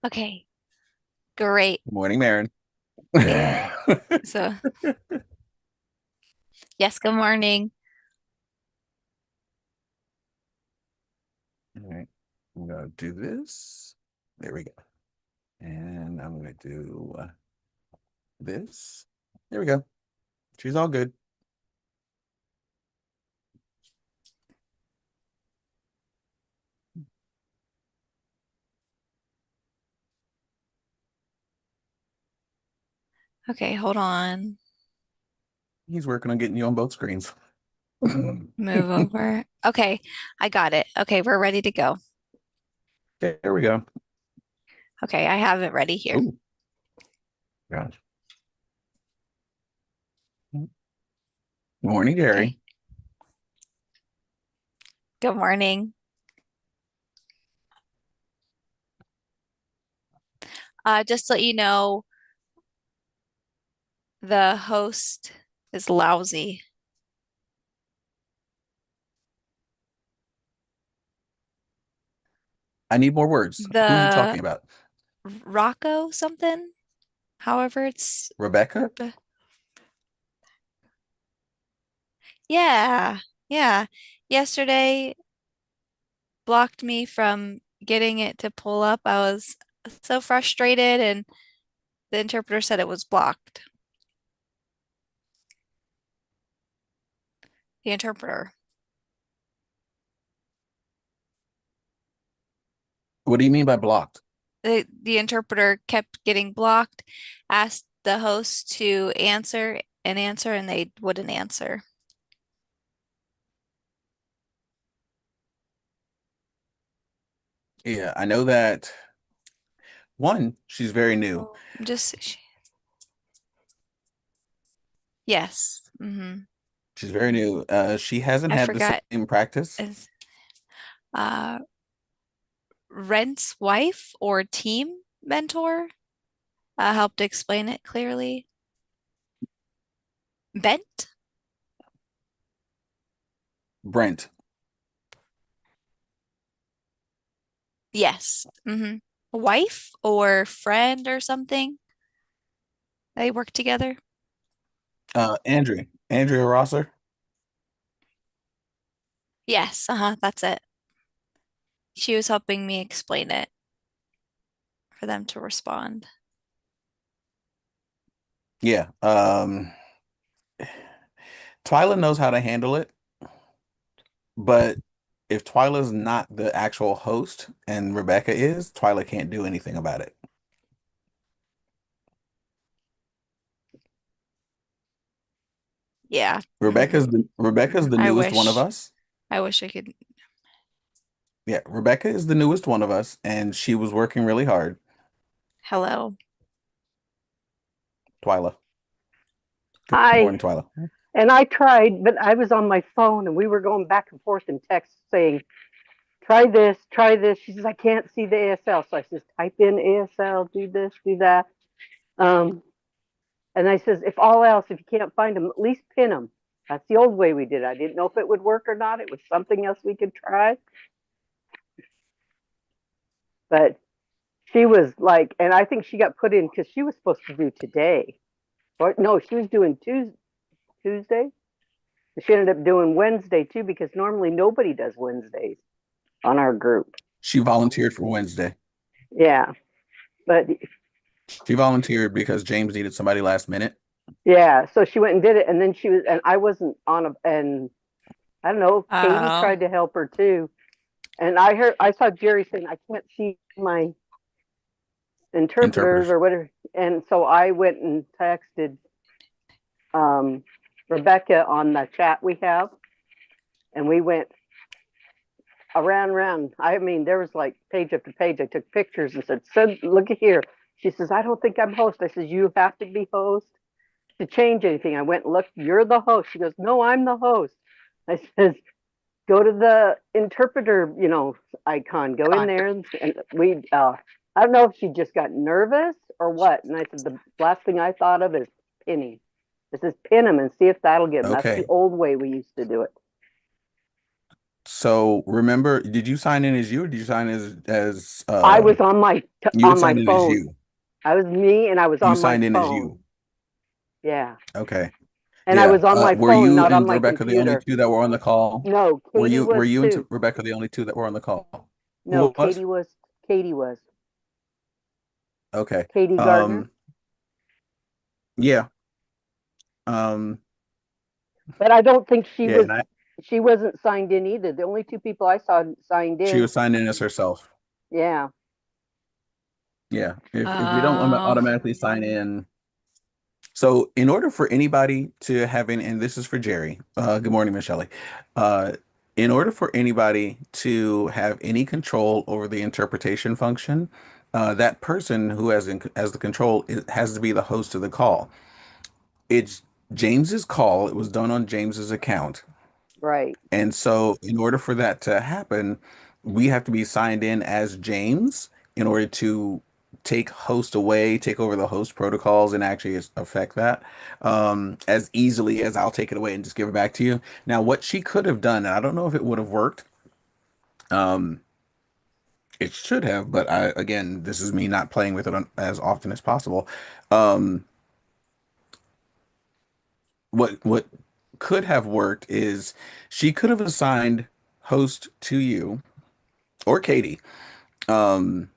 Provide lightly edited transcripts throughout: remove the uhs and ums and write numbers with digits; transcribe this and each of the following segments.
Okay, great. Morning, Marin. So, yes, good morning. All right, I'm gonna do this. There we go. And I'm gonna do this. There we go. She's all good. Okay, hold on. He's working on getting you on both screens. Move over. Okay, I got it. Okay, we're ready to go. There we go. Okay, I have it ready here. Oh, gosh. Morning, Jerry. Okay, good morning. Just to let you know, the host is lousy. I need more words. Who are you The talking about? Rocco something, however it's Rebecca? Rebe- Yeah, yeah. Yesterday blocked me from getting it to pull up. I was so frustrated, and the interpreter said it was blocked. The interpreter. What do you mean by blocked? The interpreter kept getting blocked, asked the host to answer, and they wouldn't answer. Yeah, I know that one, she's very new. Oh, yes. She's very new. She hasn't I had the forgot. same practice. Is uh Rent's wife or team mentor helped explain it clearly. Bent? Brent. Yes. Wife or friend or something? They work together? Andrea Rosser. Yes. That's it. She was helping me explain it for them to respond. Yeah. Twyla knows how to handle it, but if Twyla's not the actual host and Rebecca is, Twyla can't do anything about it. Yeah. Rebecca's the I newest one of wish. us. I wish I could. Yeah, Rebecca is the newest one of us, and she was working really hard. Hello. Twyla. Good Hi. morning, Twyla. And I tried, but I was on my phone and we were going back and forth in text saying, try this, try this. She says, I can't see the ASL. So I says, type in ASL, do this, do that. Um, and I says, if all else, if you can't find them, at least pin them. That's the old way we did. I didn't know if it would work or not. It was something else we could try. But she was like, and I think she got put in because she was supposed to do today. Or no, she was doing Tuesday. She ended up doing Wednesday too because normally nobody does Wednesdays on our group. She volunteered for Wednesday. Yeah, but She volunteered because James needed somebody last minute. yeah, so she went and did it, and then she was, and I wasn't on a, and I don't know, Katie Oh. tried to help her too, and I saw Jerry saying I can't see my interpreters Interpreters. or whatever, and so I went and texted um, Rebecca on the chat we have, And we went around. I mean, there was like page after page. I took pictures and said, "So look at here." She says, "I don't think I'm host." I says, "You have to be host to change anything." I went and looked. You're the host. She goes, "No, I'm the host." I says, "Go to the interpreter, icon. Go in there." And we. I don't know if she just got nervous or what. And I said, the last thing I thought of is pinning. This is pin them and see if that'll get them. That's Okay. the old way we used to do it. So remember, did you sign in as you, or did you sign as I was on my you on had my signed in as phone. you? I was me, and I was You on my signed in as phone. you. Yeah, Okay. and I Yeah. was on my Were phone, you not on and my Rebecca the only computer. two that were on the call? No, Were Katie you was too. Rebecca the only two that were on the call? No, Who was? Katie was. Katie was. Okay. Katie Gardner. Um, yeah. Um, But I don't think she yeah, was. and She wasn't signed in either. The only two people I saw signed she in. was signed in as herself. Yeah. Yeah. If we don't Oh, automatically sign in. So in order for anybody to have any, and this is for Jerry, good morning, Michelle. Uh, in order for anybody to have any control over the interpretation function, that person who has the control has to be the host of the call. It's James's call. It was done on James's account. Right. And so, in order for that to happen, we have to be signed in as James in order to take host away, take over the host protocols, and actually affect that as easily as I'll take it away and just give it back to you. Now, what she could have done, and I don't know if it would have worked. Um, it should have, but again, this is me not playing with it as often as possible. Um, what could have worked is she could have assigned host to you or Katie. Um,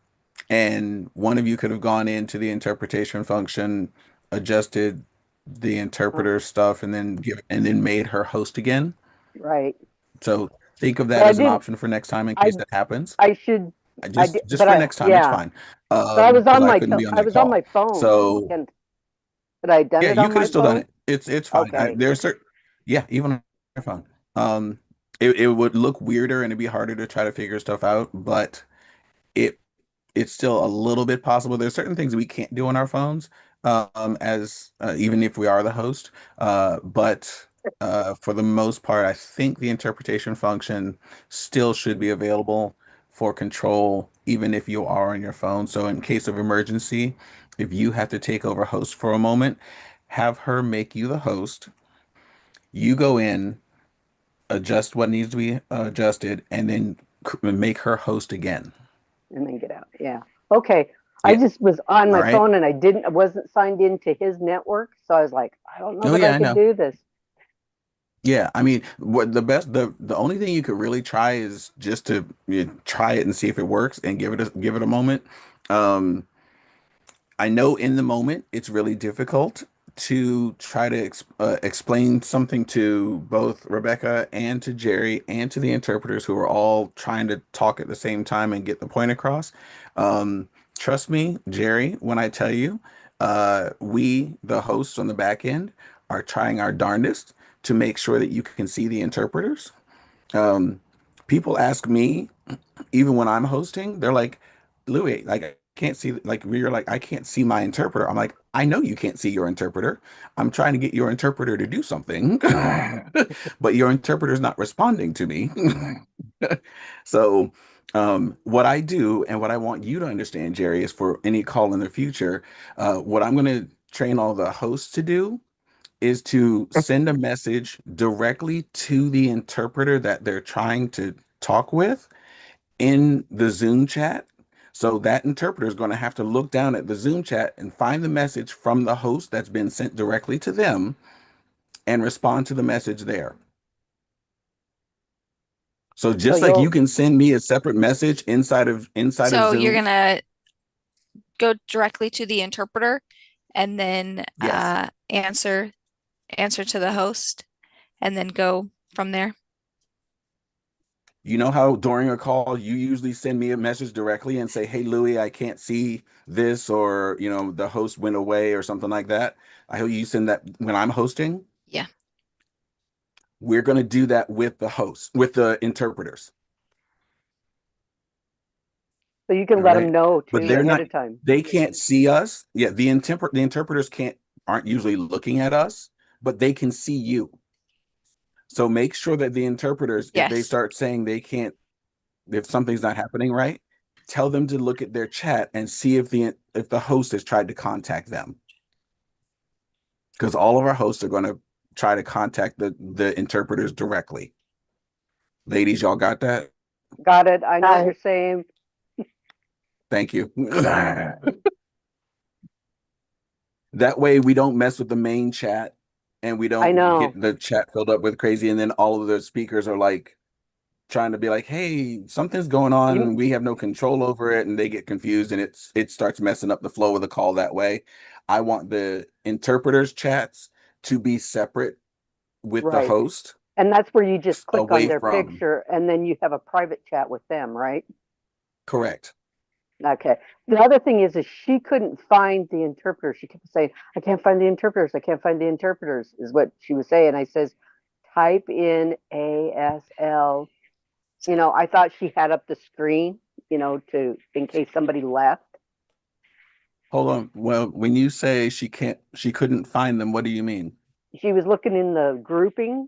and one of you could have gone into the interpretation function, adjusted the Oh, interpreter stuff, and then made her host again. right. So think of But that I as an didn't. option for next time in I case that happens. I should. I did. Just But for I next time, it's yeah. fine. But I was Because on I my. couldn't be on I that was on call. my phone. So Can Had I done yeah, it you on could have my still done phone? it. It's fine. Okay. There's certain, yeah, even on your phone. Um, it would look weirder and it'd be harder to try to figure stuff out, but it it's still a little bit possible. There's certain things we can't do on our phones, as even if we are the host. But for the most part, I think the interpretation function still should be available for control, even if you are on your phone. So in case of emergency, if you have to take over host for a moment, have her make you the host. You go in, adjust what needs to be adjusted, and then make her host again. And then get out. Yeah. Okay. I Yeah. just was on All my right. phone and I wasn't signed into his network, so I was like, I don't know Oh that yeah, I I could know. do this. Yeah, I mean, what the only thing you could really try is just to try it and see if it works and give it a moment. Um, I know in the moment it's really difficult to try to explain something to both Rebecca and to Jerry and to the interpreters who are all trying to talk at the same time and get the point across. Trust me, Jerry, when I tell you, we, the hosts on the back end, are trying our darndest to make sure that you can see the interpreters. Um, People ask me even when I'm hosting, they're like, Louis, like I can't see like you're like, I can't see my interpreter. I'm like, I know you can't see your interpreter. I'm trying to get your interpreter to do something, but your interpreter's not responding to me. So what I do and what I want you to understand, Jerry, is for any call in the future, what I'm going to train all the hosts to do is to send a message directly to the interpreter that they're trying to talk with in the Zoom chat. So that interpreter is going to have to look down at the Zoom chat and find the message from the host that's been sent directly to them and respond to the message there. So So just like you you'll can send me a separate message inside of so you're Zoom. gonna go directly to the interpreter and then Yes. answer to the host and then go from there. You know how during a call you usually send me a message directly and say, "Hey Louie, I can't see this," or the host went away or something like that. I hope you send that when I'm hosting. Yeah. We're going to do that with the host, with the interpreters. So you can All let them right. know But too they're ahead not, of time. they can't see us. Yeah, the interpreters aren't usually looking at us, but they can see you. So make sure that the interpreters, if they Yes. start saying they can't, if something's not happening right, tell them to look at their chat and see if the host has tried to contact them. Because all of our hosts are going to try to contact the interpreters directly. Ladies, y'all got that? Got it. I know what you're saying. Thank you. That way we don't mess with the main chat and we I don't know. get the chat filled up with crazy and then all of the speakers are like trying to be like, hey, something's going on You and we have no control over it, and they get confused and it starts messing up the flow of the call that way. I want the interpreters chats to be separate with the right. host And that's where you just click on away their from. picture and then you have a private chat with them, right? Correct. Okay. The other thing is she couldn't find the interpreter. She kept saying, I can't find the interpreters. I can't find the interpreters, is what she was saying. I says, type in ASL. I thought she had up the screen, to in case somebody left. Hold on. Well, when you say she couldn't find them, what do you mean? She was looking in the grouping,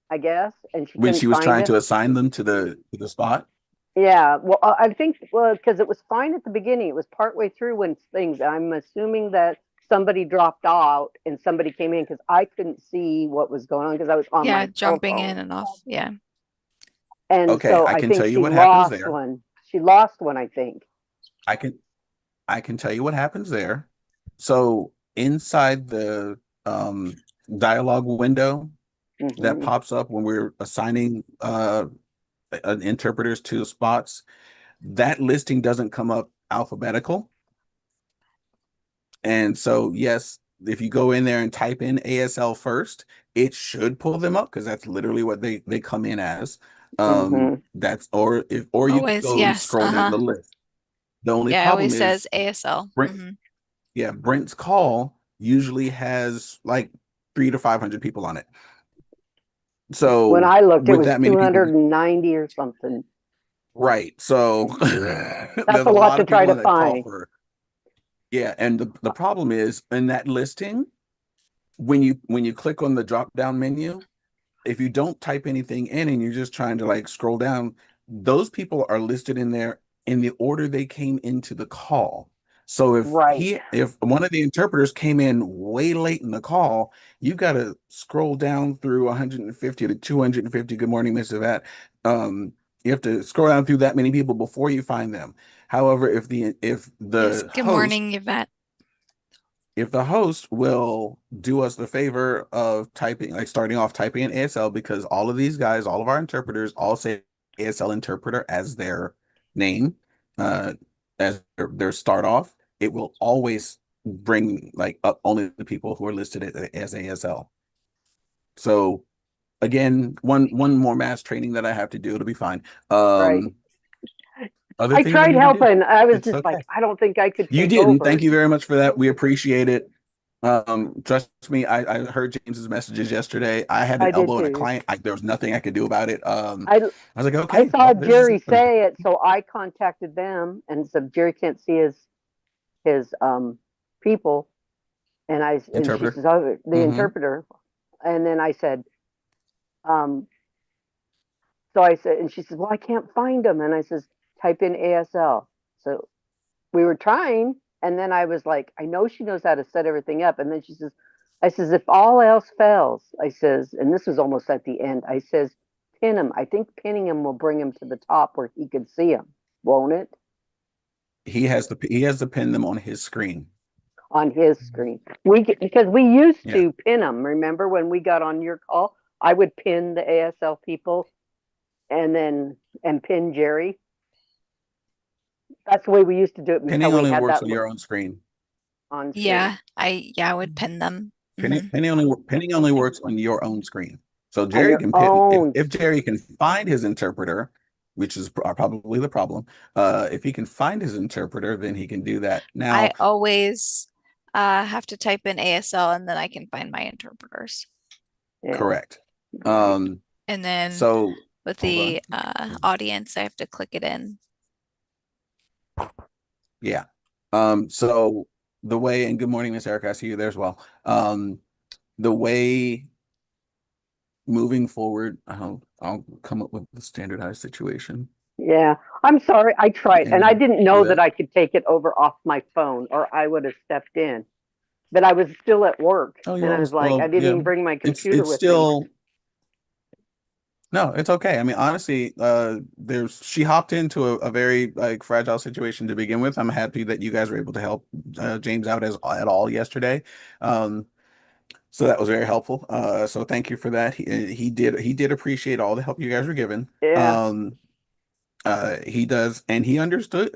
I guess, and she When couldn't she was find trying it. to assign them to the spot? Yeah, well, I think because it was fine at the beginning. It was partway through when things. I'm assuming that somebody dropped out and somebody came in because I couldn't see what was going on because I was on Yeah, my jumping in telephone. and off. Yeah. And Okay, so I I can think tell you she what happens lost there. one. She lost one, I think. I can I can tell you what happens there. So inside the dialogue window that Hmm. pops up when we're assigning interpreters to spots, that listing doesn't come up alphabetical. And so, yes, if you go in there and type in ASL first, it should pull them up because that's literally what they come in as. Hmm. That's or you could Always, go and yes. scroll down Uh-huh. the list. The only Yeah, it always problem says is ASL. Brent, yeah, Brent's call usually has like 300 to 500 people on it. When So I looked, it with was that many people, 290 or something. right? So That's there's a a lot lot to of try people to on that call find. for. Yeah, and the problem is in that listing, when you click on the drop down menu, if you don't type anything in and you're just trying to like scroll down, those people are listed in there in the order they came into the call. So Right. if one of the interpreters came in way late in the call, you got to scroll down through 150 to 250. Good morning, Mr. That. You have to scroll down through that many people before you find them. However, if Yes. the Good host morning, Yvette. if the host will do us the favor of typing, like starting off typing in ASL, because all of these guys, all of our interpreters, all say ASL interpreter as their name, uh, as their start off, it will always bring like up only the people who are listed as ASL. So again, one more mass training that I have to do, it'll be fine. Right. Other I things I tried need to do, helping. I was it's just okay. like, I don't think I could You take didn't. Thank over. you very much for that. We appreciate it. Trust me, I heard James's messages yesterday. I had an I did elbow in a too. client. There was nothing I could do about it. I I was like, I okay, saw well, this is Jerry happening. say it, so I contacted them and said Jerry can't see his people, and she Interpreter. says, oh, the Hmm. interpreter, and then I said, um, so I said, and she says, well, I can't find them, and I says, type in ASL. So we were trying, and then I was like, I know she knows how to set everything up, and then she says, I says, if all else fails, I says, and this was almost at the end, I says, pin him. I think pinning him will bring him to the top where he could see him, won't it? He has to pin them on his screen. On his screen. Because we used Yeah. to pin them. Remember when we got on your call? I would pin the ASL people and pin Jerry. That's the way we used to do it until Pinning we only had works that on your own screen. on screen. Yeah, I would pin them. Pinning only works on your own screen. So On Jerry your can pin own. if Jerry can find his interpreter, which is probably the problem. If he can find his interpreter, then he can do that. I Now, always have to type in ASL and then I can find my interpreters. Yeah. correct. Right. And then So with hold on. the audience, I have to click it in. Yeah. So the way, and good morning, Miss Erica, I see you there as well. The way moving forward, I'll come up with the standardized situation. Yeah. I'm sorry. I tried, and I And didn't do know that that. I could take it over off my phone, or I would have stepped in. But I was still at work, Oh, you and I was always, like, I well, didn't yeah. even bring my computer It's with me. still no, it's okay. I mean, honestly, she hopped into a very like fragile situation to begin with. I'm happy that you guys were able to help James out as at all yesterday. Um, so that was very helpful. So thank you for that. He did appreciate all the help you guys were given. Yeah. He does, and he understood.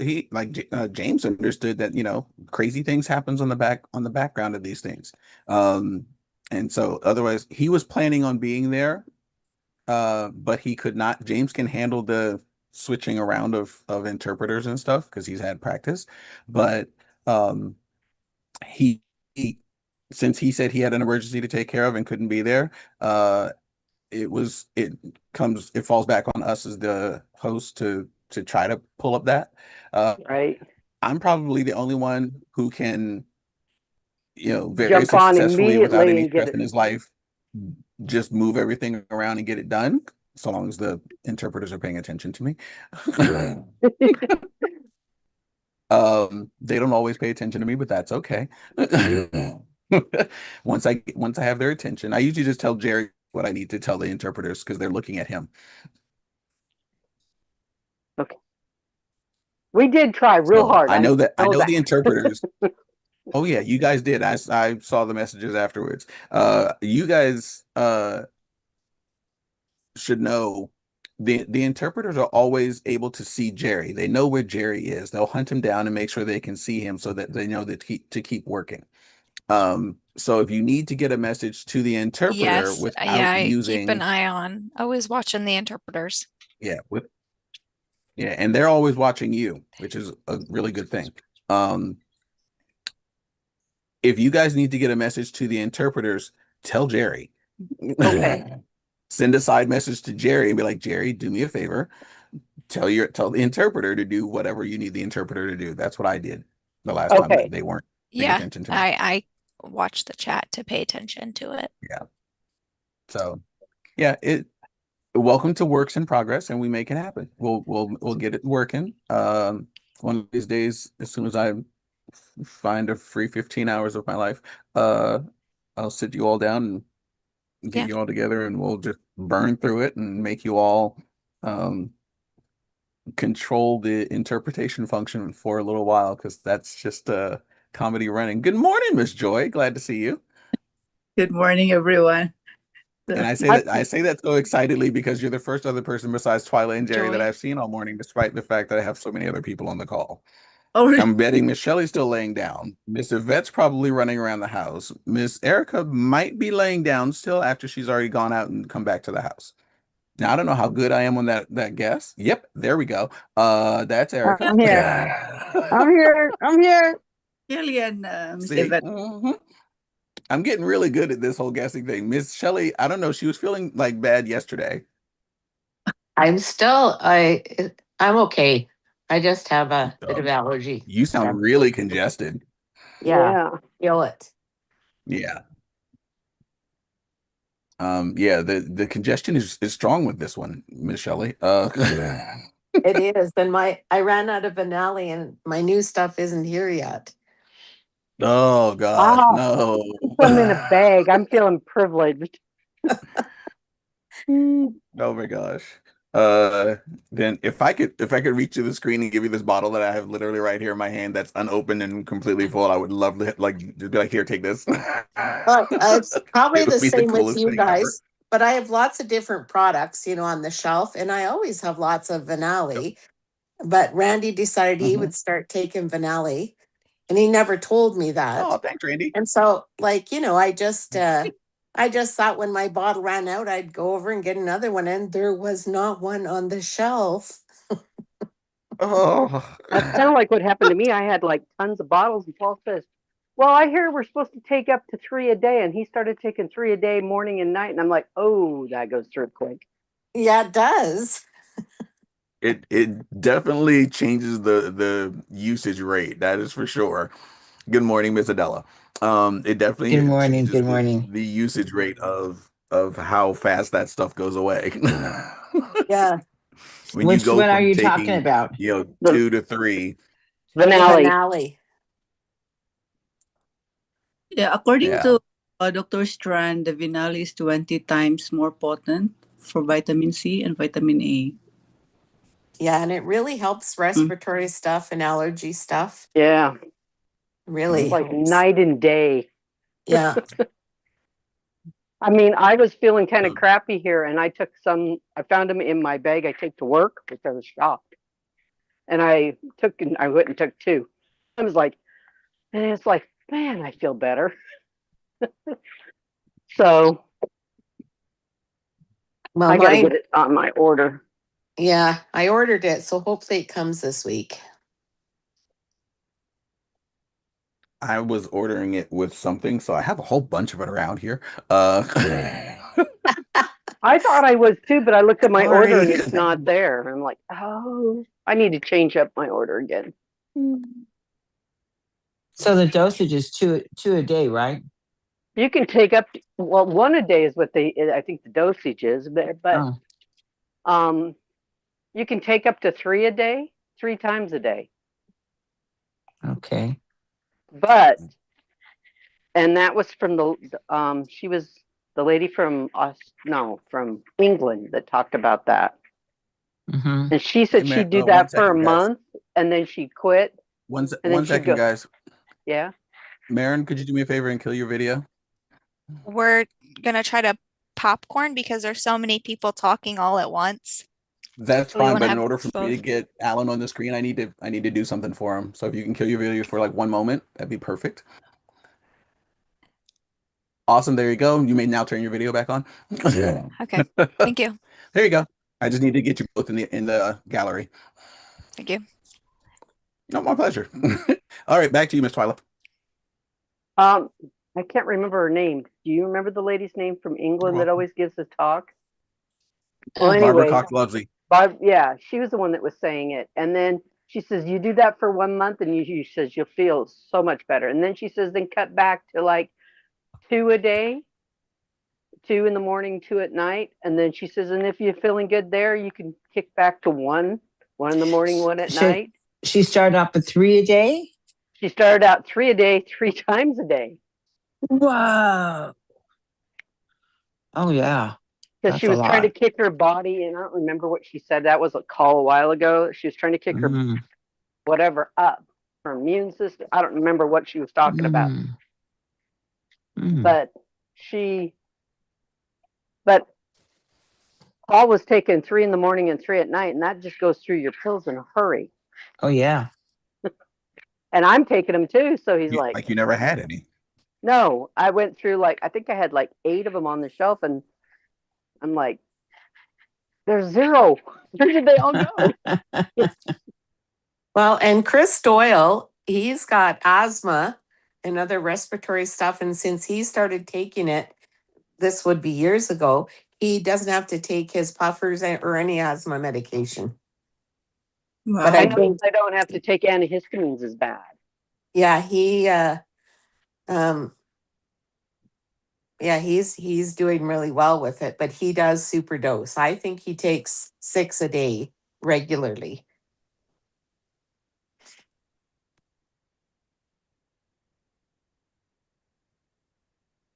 James understood that crazy things happens on the background of these things. Um, and so otherwise, he was planning on being there, but he could not. James can handle the switching around of interpreters and stuff because he's had practice, but um, he, he since he said he had an emergency to take care of and couldn't be there, uh, it falls back on us as the host to try to pull up that. Uh, Right. I'm probably the only one who can, very Jump on successfully without immediately any and get stress it. in his life, just move everything around and get it done, so long as the interpreters are paying attention to me. They don't always pay attention to me, but that's okay. Once I have their attention, I usually just tell Jerry what I need to tell the interpreters because they're looking at him. Okay. We did try real So hard. I I know that I know know that. the interpreters. Oh yeah, you guys did. I saw the messages afterwards. You guys should know the interpreters are always able to see Jerry. They know where Jerry is. They'll hunt him down and make sure they can see him so that they know that to keep working. So if you need to get a message to the interpreter Yes, yeah, without I keep an using, eye on, always watching the interpreters. yeah, and they're always watching you, which is a really good thing. Um, if you guys need to get a message to the interpreters, tell Jerry. Okay. Send a side message to Jerry and be like, Jerry, do me a favor. Tell the interpreter to do whatever you need the interpreter to do. That's what I did the last time that Okay. they weren't paying Yeah, attention to me. I watch the chat to pay attention to it. Yeah. So yeah, welcome to Works in Progress, and we make it happen. We'll get it working. One of these days, as soon as I find a free 15 hours of my life, uh, I'll sit you all down and get Yeah, you all together, and we'll just burn through it and make you all um, control the interpretation function for a little while because that's just comedy running. Good morning, Miss Joy. Glad to see you. Good morning, everyone. And So, I say that so excitedly because you're the first other person besides Twyla and Jerry that Joy. I've seen all morning, despite the fact that I have so many other people on the call. oh, I'm betting Miss Shelley's still laying down. Miss Yvette's probably running around the house. Miss Erica might be laying down still after she's already gone out and come back to the house. Now I don't know how good I am on that guess. Yep, there we go. That's Erica. I'm here. I'm here. I'm here. Kelly and Miss See, Yvette. I'm getting really good at this whole guessing thing. Miss Shelley, I don't know, she was feeling like bad yesterday. I'm okay. I just have a bit of Um, allergy. you sound really congested. Yeah, Yeah. feel it. Yeah. Yeah, the congestion is strong with this one, Miss Shelley. It is. And I ran out of Vanilla and my new stuff isn't here yet. Oh gosh, Ah, no. some in a bag. I'm feeling privileged. Oh my gosh. Uh, then if I could reach to the screen and give you this bottle that I have literally right here in my hand that's unopened and completely full, I would love to like just be like, here, take this. It's probably It would the be the same with coolest you thing ever. guys, but I have lots of different products, on the shelf, and I always have lots of Yep. Vanilla. But Randy decided he Mhm. would start taking Vanilla, and he never told me Oh, that. thanks, Randy. And so, I just thought when my bottle ran out, I'd go over and get another one, and there was not one on the shelf. Oh. That's kind of like what happened to me. I had like tons of bottles, and Paul says, Well, I hear we're supposed to take up to 3 a day, and he started taking 3 a day, morning and night, and I'm like, oh, that goes through quick. Yeah, it does. It definitely changes the usage rate. That is for sure. Good morning, Miss Adela. It Good definitely morning. changes Good morning. the usage rate of how fast that stuff goes away. Yeah. When you Which go one are from you talking taking, about? The 2 to 3. The finale. finale. Yeah, according Yeah. to Dr. Strand, the Vinali is 20 times more potent for vitamin C and vitamin A. Yeah, and it really helps respiratory stuff and allergy stuff. Yeah, Really it's like helps. night and day. Yeah. I mean, I was feeling kind of crappy here, and I took some. I found them in my bag I take to work, which I was shocked. And I went and took two. I was like, and it's like, man, I feel better. So Well, I got to my get it on my order. yeah, I ordered it, so hopefully it comes this week. I was ordering it with something, so I have a whole bunch of it around here. Uh, I thought I was too, but I looked at my order sorry. and it's not there. I'm like, oh, I need to change up my order again. So the dosage is two a day, right? You can take up well, one a day is what I think the dosage is, but Oh, um, you can take up to 3 a day, 3 times a day. okay. But and that was from she was the lady from us, no, from England that talked about that. Mm-hmm. And she Hey, said man, she'd do one that for a second, guys. month and then she'd quit and then One she'd second, go, guys. yeah. Marin, could you do me a favor and kill your video? We're gonna try to popcorn because there's so many people talking all at once. That's So we fine, want to but in have order for me to both. get Alan on the screen, I need to do something for him. So if you can kill your video for like 1 moment, that'd be perfect. Awesome. There you go. You may now turn your video back on. Yeah. Okay. Thank you. There you go. I just need to get you both in the gallery. Thank you. No, my pleasure. All right, back to you, Miss Twyla. Um, I can't remember her name. Do you remember the lady's name from You're England that welcome. always gives a talk? Well, Barbara anyway, Cox Lovesy. Barb, yeah, she was the one that was saying it. And then she says, you do that for 1 month and you says you'll feel so much better. And then she says, then cut back to like 2 a day, 2 in the morning, 2 at night. And then she says, and if you're feeling good there, you can kick back to one in the morning, one at Should night. she start off with 3 a day? She started out 3 a day, 3 times a day. Whoa. Oh yeah. Because she That's a was trying to lot. kick her body, and I don't remember what she said. That was a call a while ago. She was trying to kick her Mm, whatever up, her immune system. I don't remember what she was talking about, mm, mm. but she, but Paul was taking 3 in the morning and 3 at night, and that just goes through your pills in a hurry. Oh yeah. And I'm taking them too. So he's like, Like you never had any. no, I went through like, I think I had like 8 of them on the shelf, and I'm like, there's zero. Where did they all go? Well, and Chris Doyle, he's got asthma and other respiratory stuff. And since he started taking it, this would be years ago, he doesn't have to take his puffers or any asthma medication. But I I Wow. know think, I don't have to take antihistamines as bad. yeah, um, he's doing really well with it, but he does super dose. I think he takes 6 a day regularly.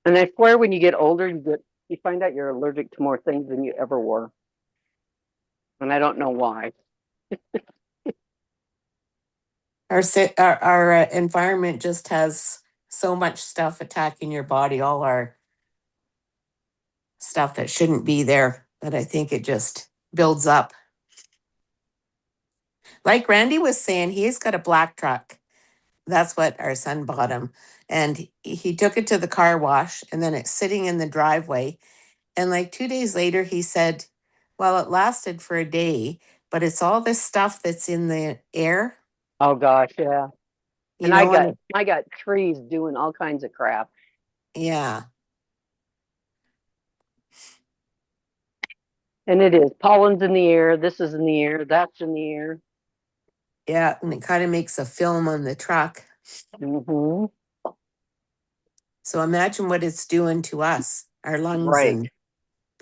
And I swear, when you get older, you find out you're allergic to more things than you ever were, and I don't know why. Our environment just has so much stuff attacking your body, all our stuff that shouldn't be there, that I think it just builds up. Like Randy was saying, he's got a black truck. That's what our son bought him. And he took it to the car wash, and then it's sitting in the driveway. And like 2 days later, he said, well, it lasted for a day, but it's all this stuff that's in the air. Oh gosh, yeah. You And know, and I got trees doing all kinds of crap. yeah, And it is pollen's in the air. This is in the air. That's in the air. yeah, and it kind of makes a film on the truck. Mm-hmm. So imagine what it's doing to us, our lungs Right. and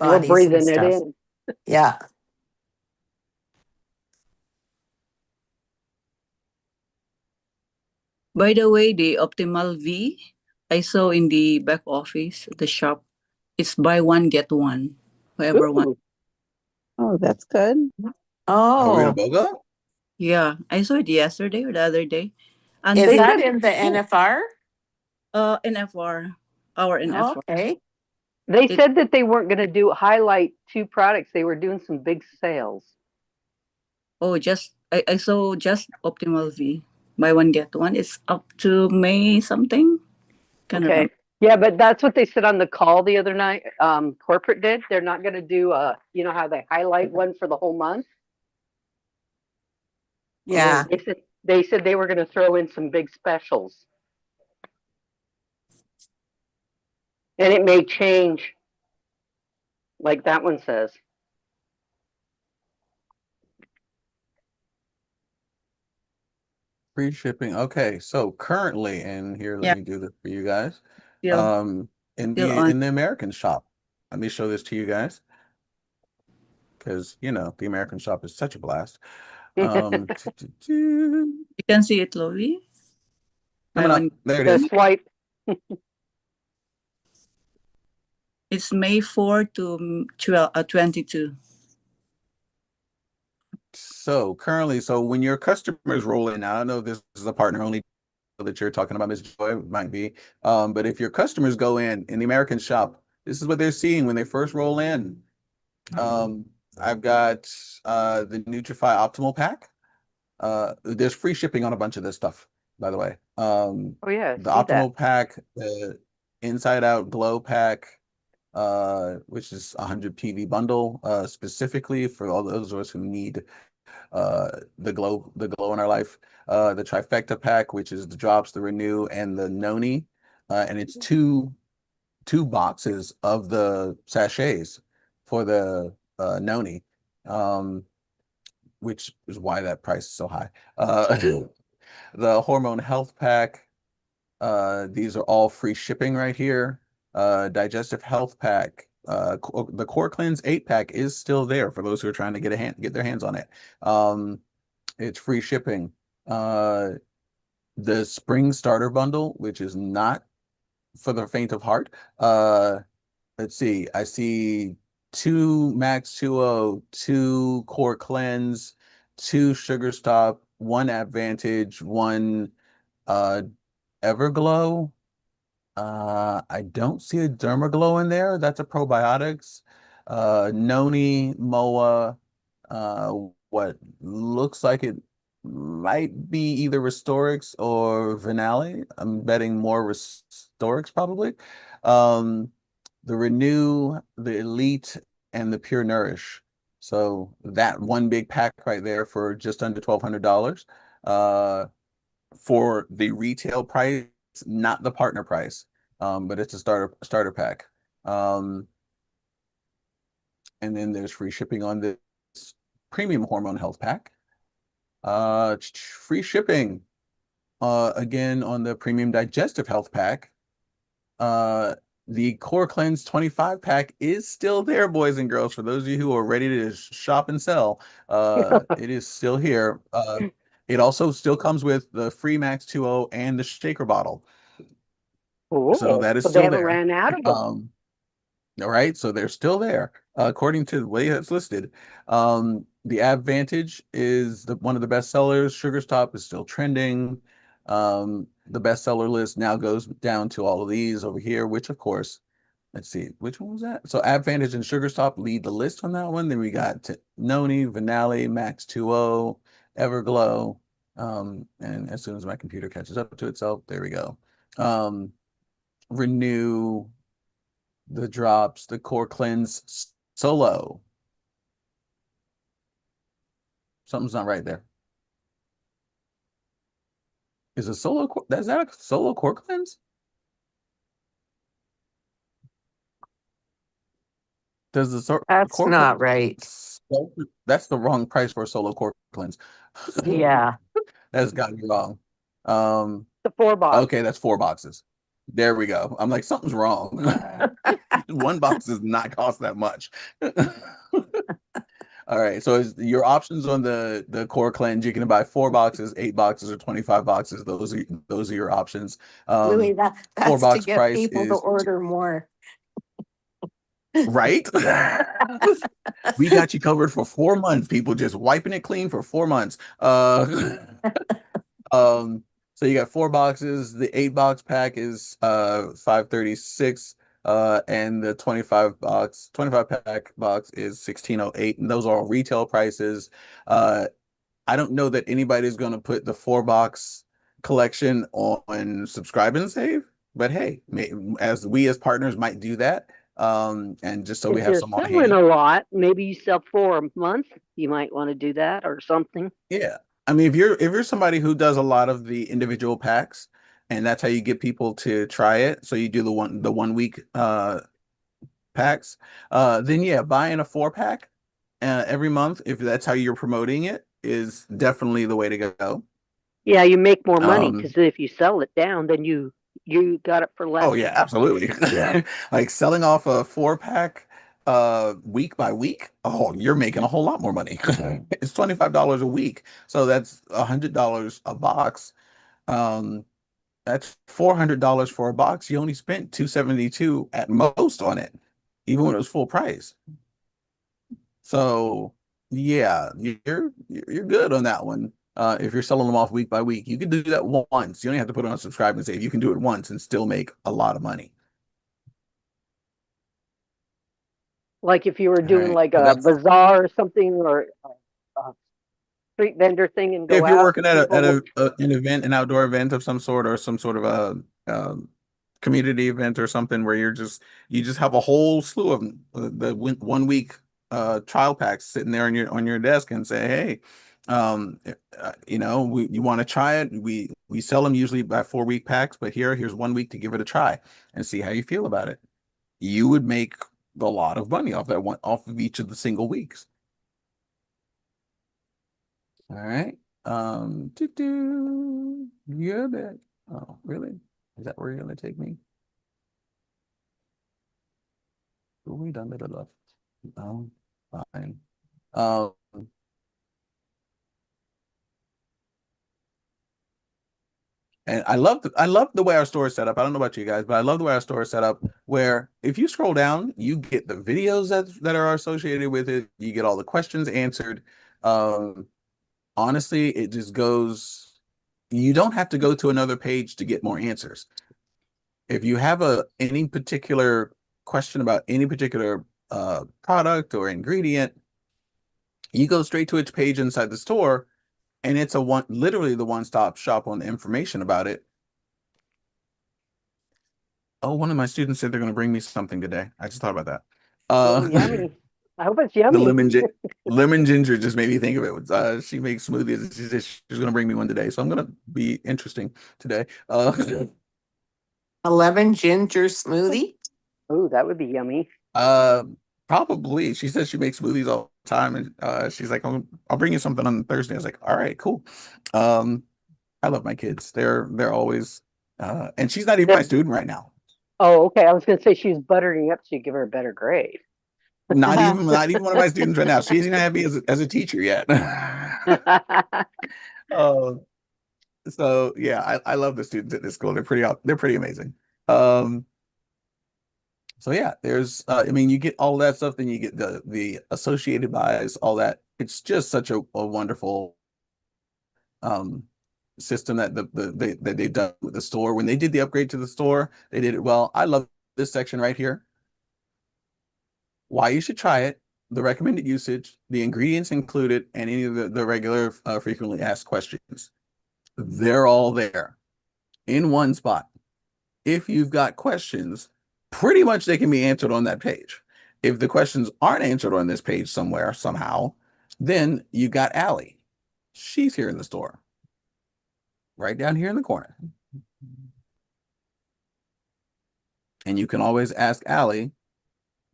We're bodies and breathing it stuff. in. Yeah. By the way, the Optimal V I saw in the back office, the shop, it's buy one, get one. Whoever wants. Ooh. Oh, that's good. Are we in a Oh, BOGO? Yeah, I saw it yesterday or the other day. And is They that said, in the NFR? NFR, our NFR. Okay. they It, said that they weren't going to do highlight 2 products. They were doing some big sales. I saw just Optimal V. Buy one, get one. It's up to May something. Can't Okay. remember. Yeah, but that's what they said on the call the other night. Corporate did. They're not going to do you know how they highlight one for the whole month. Yeah. They said they were going to throw in some big specials, and it may change, like that one says. Free shipping. Okay, so currently, and here, let Yeah, me do this for you guys. still Um, still on. in the American shop. Let me show this to you guys because you know the American shop is such a blast. Um, You can see it, Chloe. Buy coming one. up. There it The is. swipe. It's May 4 to 22. So currently, so when your customers roll in, now I know this is a partner only deal that you're talking about, Ms. Joy, it might be. But if your customers go in the American shop, this is what they're seeing when they first roll in. Um, I've got the Nutrify Optimal Pack. There's free shipping on a bunch of this stuff, by the way. Oh yeah, The I see that. Optimal Pack, the Inside Out Glow Pack, which is 100 PV bundle, specifically for all those of us who need the glow in our life. The Trifecta Pack, which is the Drops, the Renew, and the Noni, and it's two boxes of the sachets for the Noni. Um, which is why that price is so high. The Hormone Health Pack, these are all free shipping right here. Digestive Health Pack, the Core Cleanse 8 pack is still there for those who are trying to get their hands on it. It's free shipping. Uh, the Spring Starter Bundle, which is not for the faint of heart. Let's see. I see two Max 2O, two Core Cleanse, two Sugar Stop, one Advantage, one Everglow. I don't see a Dermaglow in there. That's a probiotics. Noni, Moa, uh, what looks like it might be either Restorix or Vinale. I'm betting more Restorix probably. Um, the Renew, the Elite, and the Pure Nourish. So that one big pack right there for just under $1,200. For the retail price, not the partner price, but it's a starter pack. And then there's free shipping on this premium hormone health pack. Free shipping again on the premium digestive health pack. Uh, the Core Cleanse 25 pack is still there, boys and girls. For those of you who are ready to shop and sell, it is still here. It also still comes with the free Max 2.0 and the shaker bottle. So Oh, that is so they still haven't there. ran out of them. All right, so they're still there, according to the way it's listed. The Advantage is one of the best sellers. Sugar Stop is still trending. The bestseller list now goes down to all of these over here, which of course, let's see, which one was that? So Advantage and Sugar Stop lead the list on that one. Then we got Noni, Vinale, Max 2.0, Everglow. And as soon as my computer catches up to itself, there we go. Renew, the Drops, the Core Cleanse Solo. Something's not right there. Is a solo is that a solo core cleanse? Does the That's core not cleanse right. that's the wrong price for a solo core cleanse. Yeah. That's got to be wrong. Um, The 4 box. okay, that's 4 boxes. There we go. I'm like, something's wrong. One box does not cost that much. All right. So your options on the core cleanse, you can buy 4 boxes, 8 boxes, or 25 boxes. Those are your options. Louis, Four that's to box get price people to is order more. right. We got you covered for 4 months. People just wiping it clean for 4 months. Um, so you got 4 boxes. The 8 box pack is 536. And the 25 pack box is 1608. And those are all retail prices. I don't know that anybody's going to put the 4 box collection on Subscribe and Save, but hey, as we as partners might do that. And just so we If have you're some on selling hand. a lot, maybe you sell 4 a month. You might want to do that or something. Yeah. I mean, if you're somebody who does a lot of the individual packs and that's how you get people to try it, so you do the 1 week packs, then yeah, buying a 4 pack every month, if that's how you're promoting it, is definitely the way to go. Yeah, you make more money Um, because if you sell it down, then you got it for less. oh yeah, absolutely. Yeah. Like selling off a 4 pack week by week, oh, you're making a whole lot more money. It's $25 a week. So that's $100 a box. Um, that's $400 for a box. You only spent 272 at most on it, even when it was full price. So yeah, you're good on that one. If you're selling them off week by week, you can do that once. You don't have to put it on subscribe and save. You can do it once and still make a lot of money. Like if you were All doing right. like But a that's bazaar or something or a street vendor thing and go if you're out, working at people. an event, an outdoor event of some sort, or some sort of a community event or something where you just have a whole slew of them, the 1 week trial packs sitting there on your desk and say, hey, you want to try it? We sell them usually by 4 week packs, but here's 1 week to give it a try and see how you feel about it. You would make a lot of money off of each of the single weeks. All right. Yeah, that. Oh, really? Is that where you're gonna take me? Are we done? Left. Fine. Um, and I love the way our store is set up. I don't know about you guys, but I love the way our store is set up. Where if you scroll down, you get the videos that are associated with it. You get all the questions answered. Um, Honestly, it just goes. You don't have to go to another page to get more answers. If you have any particular question about any particular product or ingredient, you go straight to its page inside the store, and it's literally the one-stop shop on the information about it. Oh, one of my students said they're going to bring me something today. I just thought about that. Oh, yummy. I hope it's The yummy. lemon ginger just made me think of it. She makes smoothies. And she said she's going to bring me one today, so I'm going to be interesting today. A lemon ginger smoothie. Oh, that would be yummy. Uh, Probably. She says she makes smoothies all the time, and she's like, I'll bring you something on Thursday." I was like, "All right, cool." Um, I love my kids. They're always, and she's not even my They're, student right now. oh, okay. I was going to say she was buttering up so you give her a better grade. Not even one of my students right now. She isn't happy as a teacher yet. Oh, so yeah, I love the students at this school. They're pretty amazing. Um, So yeah, I mean, you get all that stuff, then you get the associated buys, all that. It's just such a wonderful um system that they've done with the store. When they did the upgrade to the store, they did it well. I love this section right here. Why you should try it, the recommended usage, the ingredients included, and any of the regular frequently asked questions. They're all there in one spot. If you've got questions, pretty much they can be answered on that page. If the questions aren't answered on this page somewhere, somehow, then you got Allie. She's here in the store. right down here in the corner. And you can always ask Allie,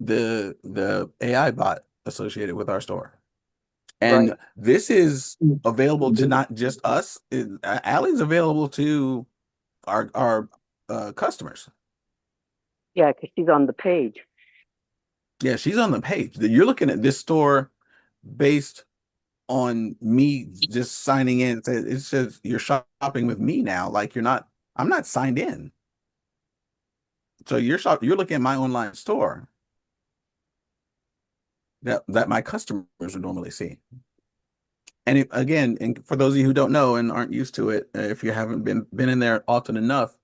the AI bot associated with our store. And Right. this is available to not just us. Allie's available to our customers. Yeah, because she's on the page. Yeah, she's on the page. You're looking at this store based on me just signing in. It says you're shopping with me now. Like I'm not signed in. So you're looking at my online store that my customers would normally see. And again, and for those of you who don't know and aren't used to it, if you haven't been in there often enough,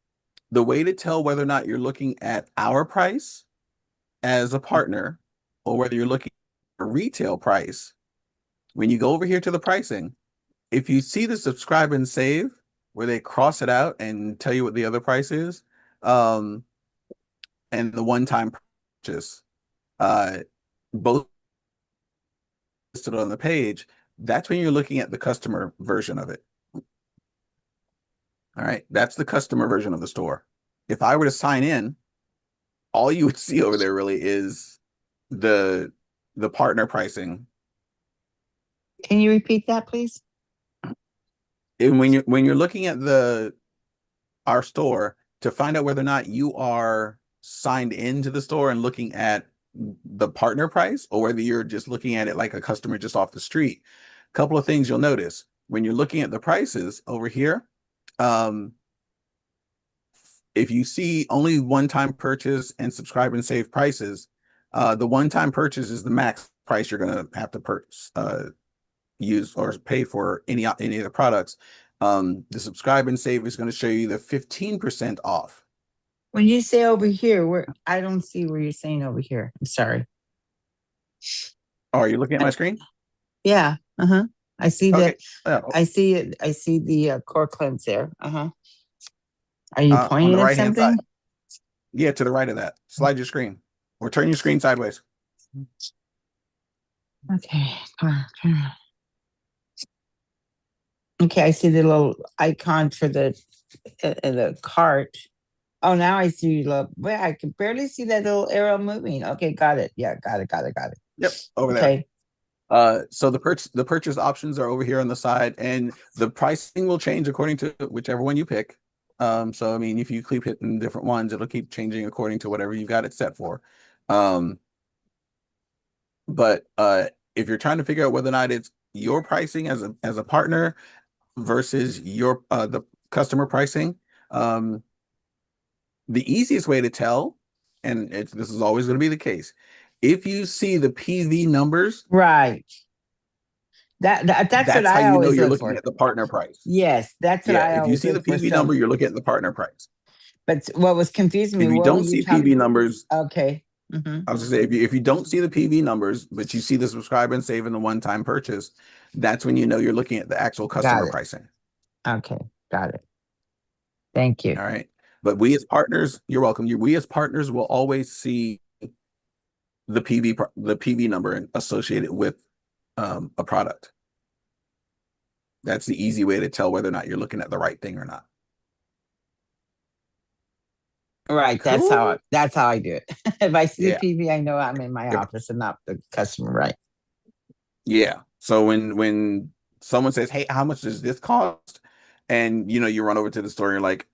the way to tell whether or not you're looking at our price as a partner or whether you're looking at a retail price, when you go over here to the pricing, if you see the subscribe and save where they cross it out and tell you what the other price is, and the one-time purchase, uh, both listed on the page, that's when you're looking at the customer version of it. All right, that's the customer version of the store. If I were to sign in, all you would see over there really is the partner pricing. Can you repeat that, please? And when you're looking at our store to find out whether or not you are signed into the store and looking at the partner price or whether you're just looking at it like a customer just off the street, a couple of things you'll notice when you're looking at the prices over here. If you see only one-time purchase and subscribe and save prices, the one-time purchase is the max price you're going to have to purchase, use or pay for any of the products. The subscribe and save is going to show you the 15% off. When you say over here, I don't see where you're saying over here. I'm sorry. Oh, are you looking at my screen? Yeah. I see Okay. that. I see it. I see the core cleanse there. Are you On pointing the at right-hand something? side. Yeah, to the right of that. Slide your screen or turn your screen sideways. Okay. Come on. Okay, I see the little icon for the cart. Oh, now I see wait, I can barely see that little arrow moving. Okay, got it. Yeah, got it. Yep, over there. Okay. So the purchase options are over here on the side, and the pricing will change according to whichever one you pick. So I mean, if you keep hitting different ones, it'll keep changing according to whatever you've got it set for. But if you're trying to figure out whether or not it's your pricing as a partner versus your the customer pricing, the easiest way to tell, and this is always going to be the case, if you see the PV numbers, Right. That's what that's how I you know always you're look looking for. at the partner price. Yes, that's what Yeah, I if you always see the look for. PV number, you're looking at the partner price. But what was confusing me, If you what were don't you see talking? PV numbers, Okay. I was gonna say if you don't see the PV numbers, but you see the subscribe and save and the one-time purchase, that's when you know you're looking at the actual customer pricing. Okay, got it. Thank you. All right. But we as partners, you're welcome. We as partners will always see the PV number associated with a product. That's the easy way to tell whether or not you're looking at the right thing or not. Right. Cool. That's how I do it. If I see Yeah. the PV, I know I'm in my Yep. office and not the customer. Right. Yeah. So when someone says, "Hey, how much does this cost?" and you run over to the store, and you're like,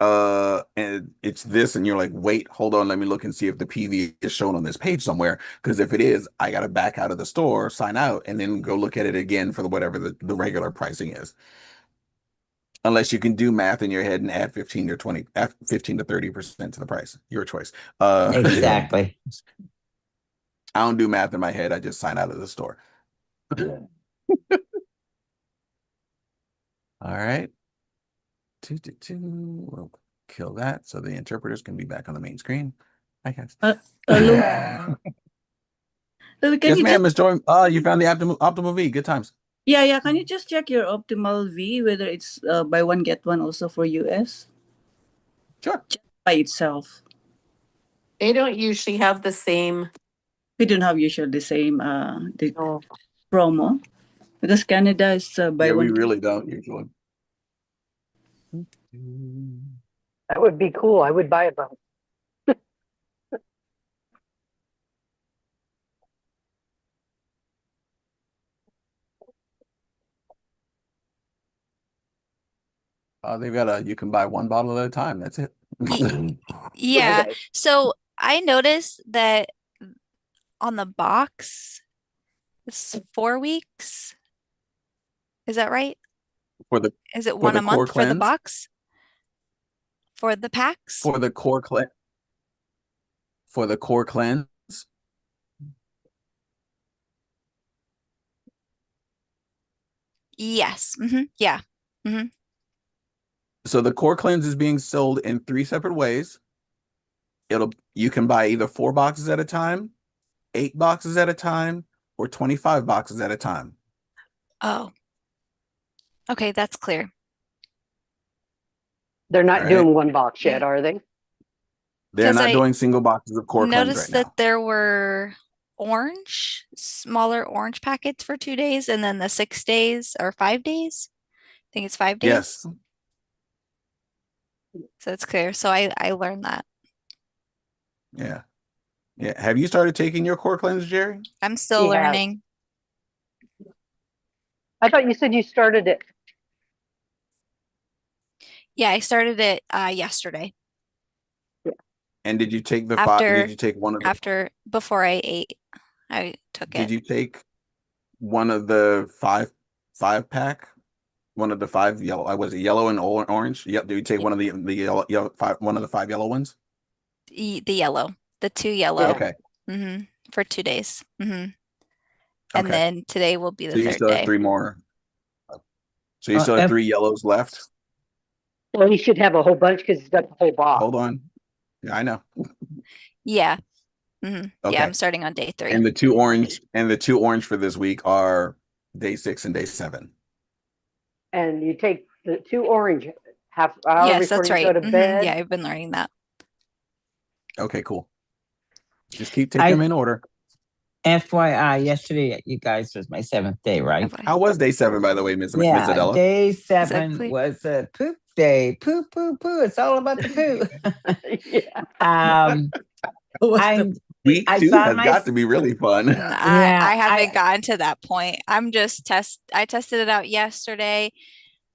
and it's this, and you're like, "Wait, hold on, let me look and see if the PV is shown on this page somewhere." Because if it is, I got to back out of the store, sign out, and then go look at it again for whatever the regular pricing is. Unless you can do math in your head and add 15 to 30% to the price. Your choice. Exactly. I don't do math in my head. I just sign out of the store. All right. We'll kill that so the interpreters can be back on the main screen. Hi, guys. Hello. Yes, ma'am, Miss Joy. You found the optimal V. Good times. Yeah. Can you just check your optimal V whether it's buy one get one also for US? Sure. Just by itself. They don't usually have the same. We don't have usually the same promo because Canada is buy Yeah, one. we really don't usually. That would be cool. I would buy a boat. They've got you can buy one bottle at a time. That's it. Yeah. Okay. So I noticed that on the box, it's 4 weeks. Is that right? For the Is it for one the a core month for the cleanse, box? For the packs? for the core cleanse, for the core cleanse. Yes. Yeah. hmm So the core cleanse is being sold in 3 separate ways. You can buy either 4 boxes at a time, 8 boxes at a time, or 25 boxes at a time. Oh, okay, that's clear. They're All not right. doing one box yet, Yeah. are they? They're Because not I doing single boxes of core cleanse right noticed that now. there were smaller orange packets for 2 days, and then the 6 days or 5 days. I think it's 5 days. Yes. So it's clear. So I learned that. Yeah. Yeah. Have you started taking your core cleanse, Jerry? I'm still He has. learning. I thought you said you started it. Yeah, I started it yesterday And did you take the five? Did after you take one of the? before I ate. I took Did it. you take one of the five pack? One of the 5 yellow. Was it yellow and orange? Yep. Did you take Y- one of the yellow five? One of the 5 yellow ones? The yellow, the 2 yellow, Yeah. Okay. for 2 days. And Okay. then today will be the So you third still have day. 3 more. So you still have F 3 yellows left. Well, he should have a whole bunch because he's got the whole box. Hold on. Yeah, I know. Yeah. Yeah, Okay. I'm starting on day 3. And the two orange for this week are day 6 and day 7. And you take the 2 orange half hour Yes, before that's you go right. to bed. Yeah, I've been learning that. Okay, cool. Just keep taking I them in order. FYI, yesterday you guys was my 7th day, right? How was day 7, by the way, Miss Yeah, Adela? day 7 Exactly. was a poop day. Poo, poo, poo. It's all about the poo. Yeah. I'm Week I 2 found has my got to be really fun. yeah, I haven't gotten to that point. I tested it out yesterday.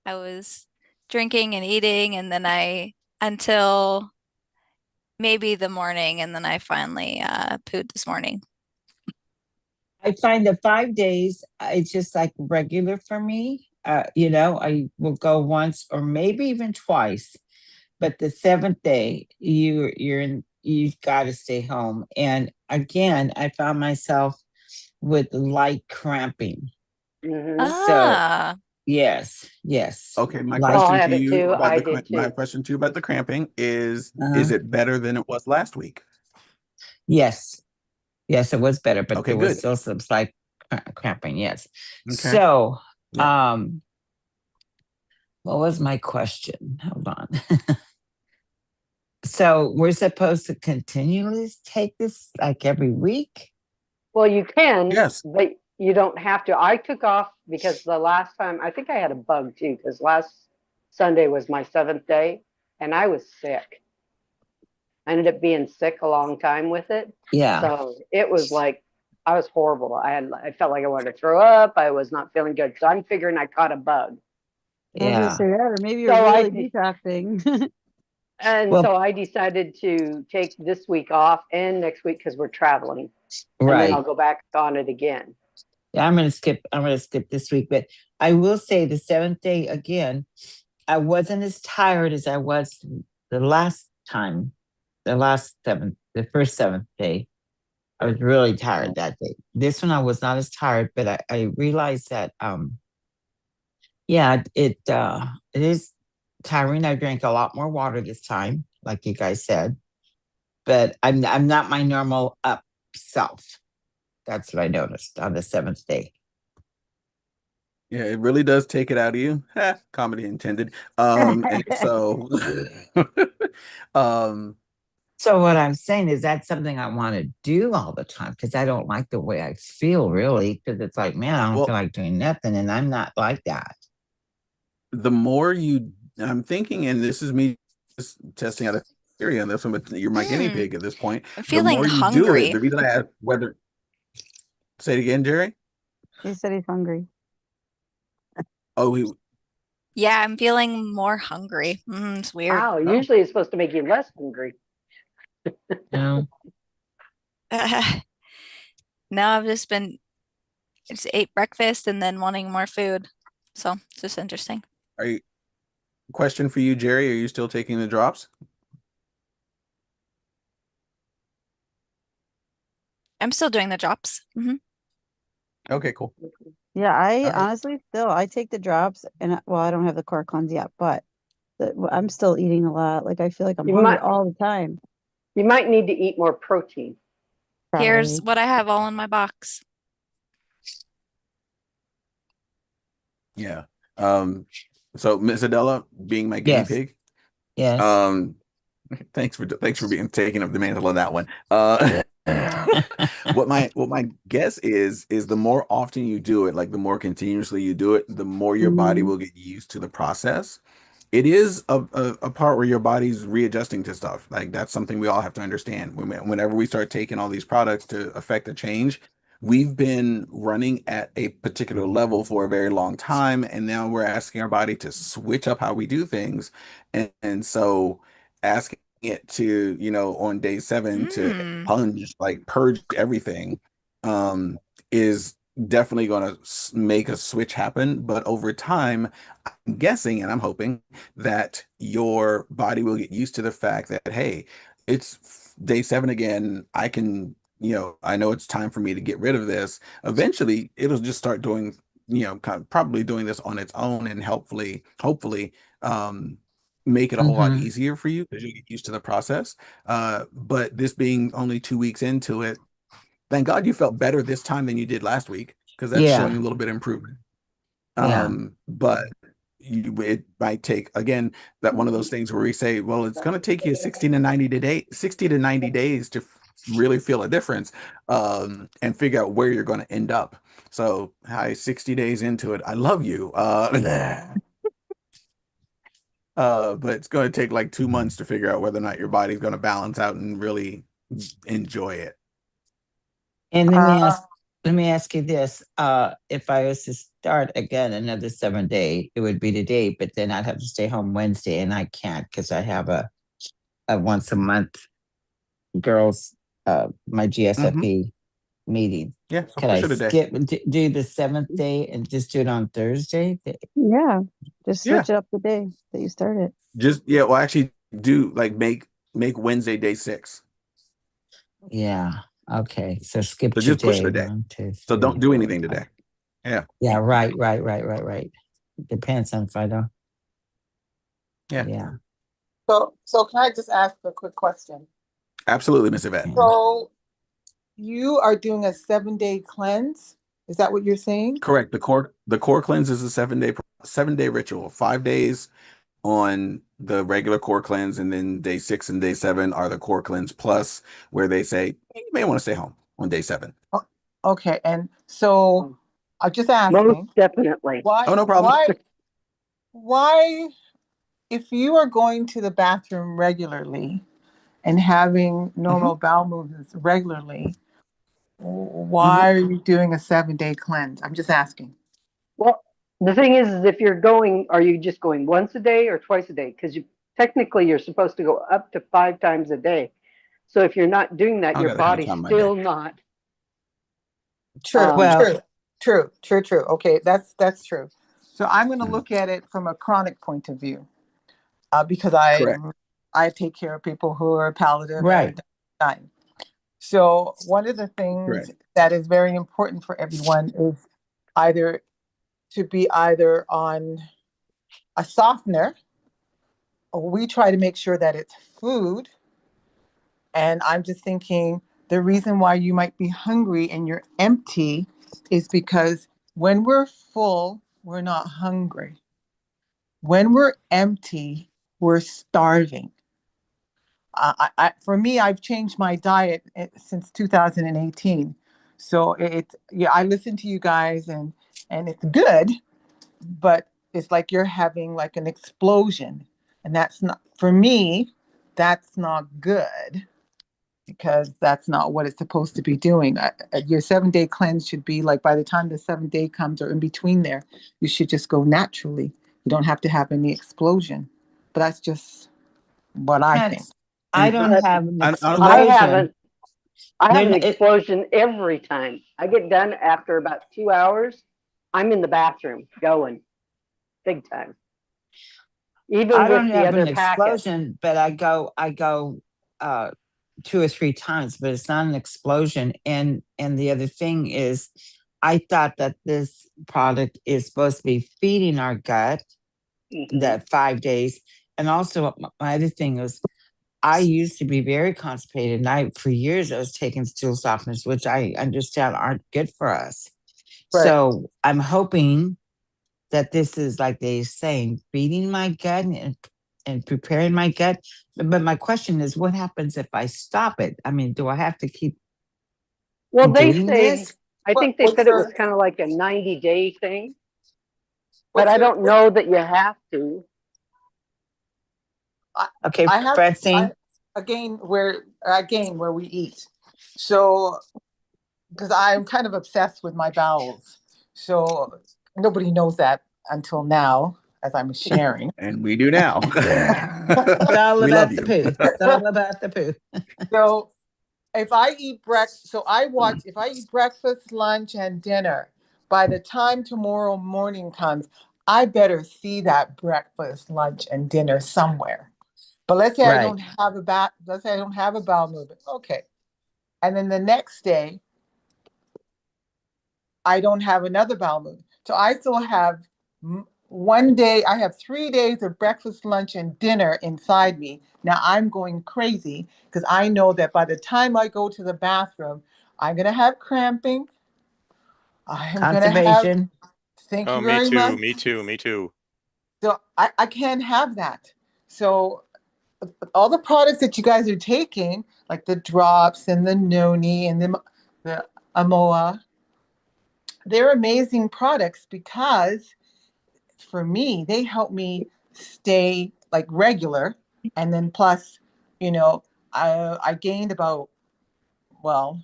I was drinking and eating, and then until maybe the morning, and then I finally pooed this morning. I find the 5 days it's just like regular for me. I will go once or maybe even twice, but the 7th day you've got to stay home. And again, I found myself with light cramping. Mhm. So Ah, yes, Okay, my like Oh, I question have to it you too. about I the did my too. question to you about the cramping is uh, it better than it was last week? yes, it was better, but Okay, there was good. still some slight cramping. Yes. Okay. So, Yeah. what was my question? Hold on. So we're supposed to continually take this like every week? Well, you can, Yes. but you don't have to. I took off because the last time, I think I had a bug too, because last Sunday was my 7th day and I was sick. I ended up being sick a long time with it. Yeah. So it was like, I was horrible. I felt like I wanted to throw up. I was not feeling good. So I'm figuring I caught a bug. I was gonna Yeah. say that, or maybe So you're really detoxing. and Well, so I decided to take this week off and next week because we're traveling. And then I'll right. go back on it again. Yeah, I'm gonna skip this week, but I will say the 7th day again, I wasn't as tired as I was the last time, the first 7th day. I was really tired that day. This one I was not as tired, but I realized that yeah, it is tiring. I drank a lot more water this time, like you guys said, but I'm not my normal up self. That's what I noticed on the 7th day. Yeah, it really does take it out of you. Comedy intended. And so um So what I'm saying is that's something I want to do all the time because I don't like the way I feel really. Because it's like, man, I don't feel well, like doing nothing, and I'm not like that. the more you I'm thinking, and this is me just testing out a theory on this one, but you're my guinea Hmm. pig at this point. I'm The feeling more you do it, hungry. the reason I asked whether, say it again, Jerry. He said he's hungry. Oh, we, Yeah, I'm feeling more hungry. It's weird. Wow, oh, usually it's supposed to make you less hungry. No. Now I've just ate breakfast and then wanting more food. So it's just interesting. are you, question for you, Jerry? Are you still taking the drops? I'm still doing the drops. Okay, cool. Yeah, I All right. honestly still I take the drops and well, I don't have the core cleanse yet, but I'm still eating a lot. Like I feel like I'm You hungry might all the time. you might need to eat more protein. Here's Probably. what I have all in my box. Yeah. Um, so Miss Adela, being my guinea Yes. pig, Yes. um, thanks for being taking up the mantle on that one. What my guess is the more often you do it, like the more continuously you do it, the more your body Mm, will get used to the process. It is a part where your body's readjusting to stuff. Like that's something we all have to understand. Whenever we start taking all these products to affect a change, we've been running at a particular level for a very long time, and now we're asking our body to switch up how we do things. And so asking it to, on day 7 to Mm. like purge everything, is definitely going to make a switch happen. But over time, guessing and I'm hoping that your body will get used to the fact that, hey, it's day 7 again. I can, I know it's time for me to get rid of this. Eventually, it'll just start doing, kind of probably doing this on its own and hopefully, um, make it a whole lot Mm-hmm. easier for you because you get used to the process. But this being only 2 weeks into it, thank God you felt better this time than you did last week because that's showing Yeah. a little bit of improvement. Yeah. But it might take again that one of those things where we say, well, it's going to take you 60 to 90 days to really feel a difference, and figure out where you're going to end up. So, hi, 60 days into it, I love you. But it's going to take like 2 months to figure out whether or not your body's going to balance out and really enjoy it. And Uh, let me ask you this. If I was to start again another 7 day, it would be today, but then I'd have to stay home Wednesday and I can't because I have a once a month girls my Hmm. GSFE meeting. Yeah, so Could I push it a day. skip do the 7th day and just do it on Thursday? yeah. Just Yeah, switch it up the day that you start it. just yeah. Well, actually, do like make Wednesday day 6. Yeah. Okay. So skip So just push it today. a day. 1, 2, So don't 3, do 4, anything 5. today. Yeah. Yeah, right. Depends on if I don't. Yeah. Yeah. so can I just ask a quick question? Absolutely, Miss Yvette. Yeah. So you are doing a 7 day cleanse? Is that what you're saying? Correct. The core cleanse is a 7-day ritual. 5 days on the regular core cleanse, and then day 6 and day 7 are the core cleanse plus, where they say you may want to stay home on day 7. Oh, okay, and so I'm just Most asking, definitely. why, Oh, no problem. why, if you are going to the bathroom regularly and having Hmm. normal bowel movements regularly, Hmm. why are you doing a 7 day cleanse? I'm just asking. Well, the thing is if you're going, are you just going once a day or twice a day? Because technically you're supposed to go up to 5 times a day. So if you're not doing that, I your got to have body's time in my day. still not. True, Well, true. Okay, that's true. So I'm going to Mhm. look at it from a chronic point of view, because Correct. I take care of people who are palliative and are right. dying. So one of the Correct. things that is very important for everyone is either to be either on a softener, or we try to make sure that it's food. And I'm just thinking the reason why you might be hungry and you're empty is because when we're full, we're not hungry. When we're empty, we're starving. For me, I've changed my diet since 2018. So yeah, I listen to you guys and it's good, but it's like you're having like an explosion. And that's not, for me, that's not good because that's not what it's supposed to be doing. Your 7-day cleanse should be like by the time the 7th day comes or in between there, you should just go naturally. You don't have to have any explosion. But that's just what I think. I And don't But have an I honestly, explosion. haven't. I have Then an it, explosion every time. I get done after about 2 hours. I'm in the bathroom going big time, even I with don't the have other an packet. explosion, but I go 2 or 3 times, but it's not an explosion. And the other thing is, I thought that this product is supposed to be feeding our gut Hmm. that 5 days. And also my other thing is I used to be very constipated, and for years I was taking stool softeners, which I understand aren't good for us. Right. So I'm hoping that this is like they saying, feeding my gut and preparing my gut. But my question is, what happens if I stop it? I mean, do I have to keep Well, they doing say, this? I think they What's said it was your kind of like a 90-day thing, but what's I your don't know that you have to. I, Okay, I have I Francine. again where we eat. So because I'm kind of obsessed with my bowels. So nobody knows that until now, as I'm sharing. and we do now. It's all We love about the you. poo. It's all about the poo. So if I eat breakfast, so I watch, if I eat breakfast, lunch, and dinner, by the time tomorrow morning comes, I better see that breakfast, lunch, and dinner somewhere. But let's say I Right. don't have a let's say I don't have a bowel movement. Okay. And then the next day, I don't have another bowel movement. So I still have one day, I have 3 days of breakfast, lunch, and dinner inside me. Now I'm going crazy because I know that by the time I go to the bathroom, I'm going to have cramping. I am going to have, Constipation. thank Oh, you me very too, much. me too, me too. So I can't have that. So all the products that you guys are taking, like the drops and the noni and the Amoa, they're amazing products because for me, they help me stay like regular. And then plus, you know, I gained about, well,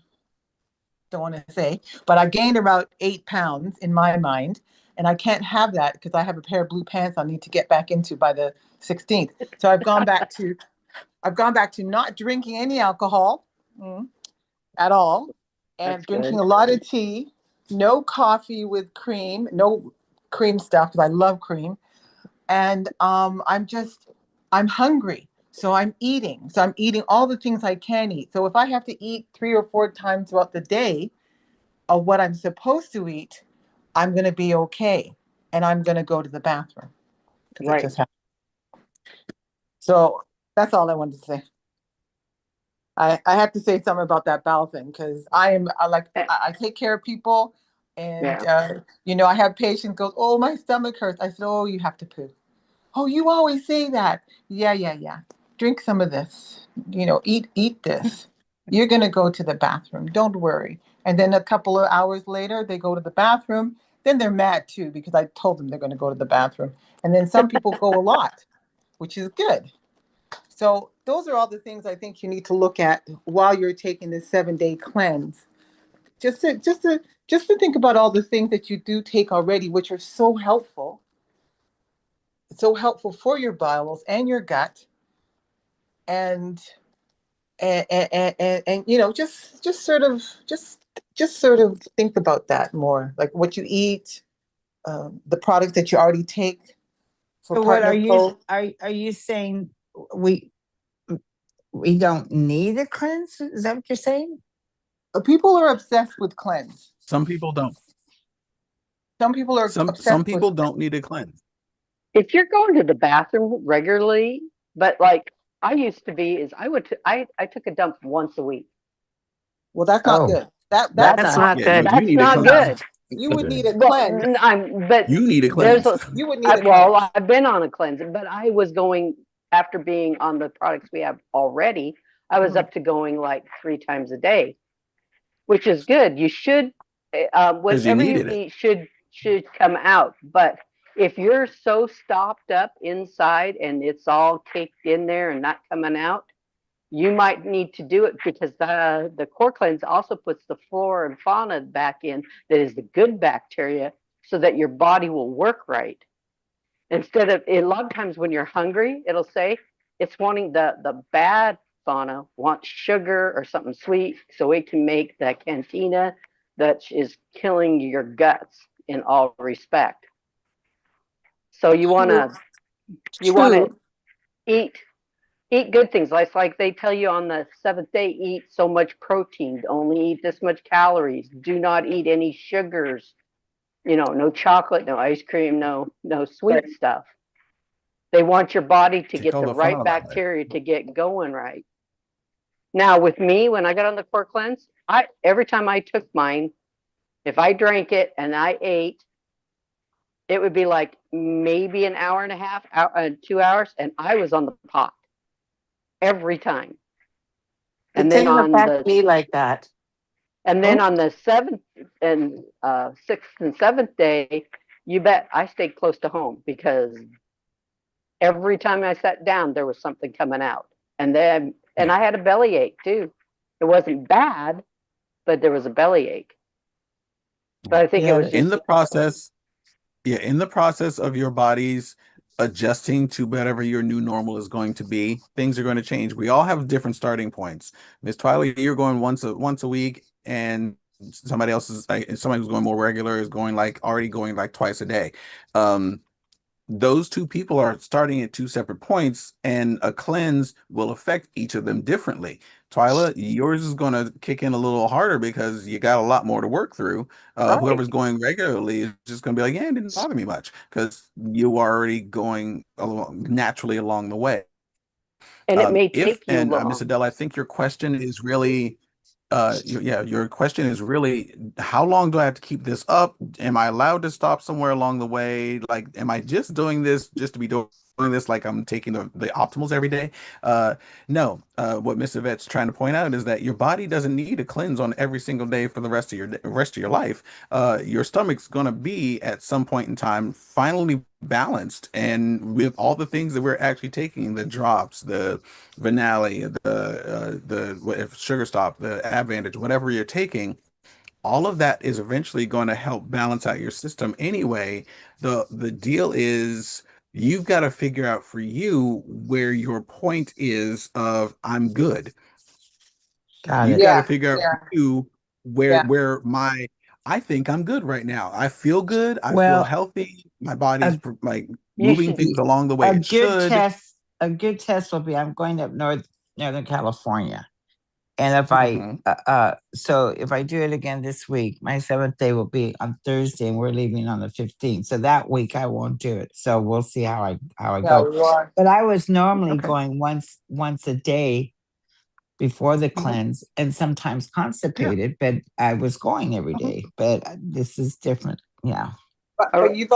don't want to say, but I gained about 8 pounds in my mind. And I can't have that because I have a pair of blue pants I need to get back into by the 16th. So I've gone back to not drinking any alcohol at all and That's drinking good. a lot of tea, no coffee with cream, no cream stuff because I love cream. And I'm hungry. So I'm eating all the things I can eat. So if I have to eat 3 or 4 times throughout the day of what I'm supposed to eat, I'm going to be okay. And I'm going to go to the bathroom because it Right. just happened. So that's all I wanted to say. I have to say something about that bowel thing because I take care of people and Yeah. I have patients go, oh, my stomach hurts. I said, oh, you have to poo. Oh, you always say that. Yeah, yeah, yeah. Drink some of this. Eat this. You're gonna go to the bathroom. Don't worry. And then a couple of hours later, they go to the bathroom. Then they're mad too because I told them they're gonna go to the bathroom. And then some people go a lot, which is good. So those are all the things I think you need to look at while you're taking this 7-day cleanse. Just to think about all the things that you do take already, which are so helpful for your bowels and your gut, and just sort of think about that more, like what you eat, the products that you already take for So what partner pole. are you saying we we don't need a cleanse? Is that what you're saying? People are obsessed with cleanse. Some people don't. Some people are Some obsessed with people don't need a cleanse. If you're going to the bathroom regularly, but like I used to be, is I would I took a dump once a week. well, that's not Oh, good. That that's that's That's not not not Yeah, good. you, good. you That's need a not cleanse. no. good. You would need a Well, cleanse. but You need a there's cleanse. a You would need a cleanse. well, I've been on a cleanse, but I was going after being on the products we have already. I was Mhm. up to going like 3 times a day, which is good. You should, Because you whatever you needed it. eat should come out. But If you're so stopped up inside and it's all caked in there and not coming out, you might need to do it, because the core cleanse also puts the flora and fauna back in, that is the good bacteria, so that your body will work right. Instead of, a lot of times when you're hungry, it'll say it's wanting the bad fauna wants sugar or something sweet so it can make the cantina that is killing your guts in all respect. So True. you want to True. eat eat good things. Like they tell you on the seventh day, eat so much protein, only eat this much calories. Do not eat any sugars. No chocolate, no ice cream, no sweet stuff. They want your body to Take get all the the fun right out of life. bacteria to get going right. Now with me, when I got on the core cleanse, I every time I took mine, if I drank it and I ate, it would be like maybe an hour and a half, 2 hours, and I was on the pot every time. It And then didn't on affect the me like that. And then Oh, on the seventh and sixth and seventh day, you bet I stayed close to home, because every time I sat down, there was something coming out. And Yeah. I had a belly ache too. It wasn't bad, but there was a belly ache. But Yeah. I think it was Yeah. In just, the process, Yeah, in the process of your body's adjusting to whatever your new normal is going to be, things are going to change. We all have different starting points. Miss Twilight, you're going once a week, and somebody who's going more regular is going like already going like twice a day. Um, those two people are starting at two separate points, and a cleanse will affect each of them differently. Twyla, yours is going to kick in a little harder because you got a lot more to work through. right. Whoever's going regularly is just going to be like, yeah, it didn't bother me much because you are already going naturally along the way. And it may If take you and Miss long. Adele, I think your question is really your question is really, how long do I have to keep this up? Am I allowed to stop somewhere along the way? Like, am I just doing this just to be doing this like I'm taking the optimals every day? No. What Miss Yvette's trying to point out is that your body doesn't need a cleanse on every single day for the rest of your life. Your stomach's gonna be at some point in time finally balanced, and with all the things that we're actually taking, the drops, the Vinali, if Sugar Stop, the Advantage, whatever you're taking, all of that is eventually going to help balance out your system anyway. The deal is you've got to figure out for you where your point is of I'm good. Got You've it. got to yeah, figure out for yeah, you where yeah. where my I think I'm good right now. I feel good. I feel Well, healthy. My body's a, like You moving should, things along the way a it good should. test, a good test will be I'm going up Northern California. And Mhm. so if I do it again this week, my seventh day will be on Thursday, and we're leaving on the 15th. So that week I won't do it. So we'll see how I Yeah, go. you are. But I was normally Okay. going once a day before the Mhm. cleanse, and sometimes Yeah. constipated, but I was going every Mhm. day. But this is different. Yeah. But the other you've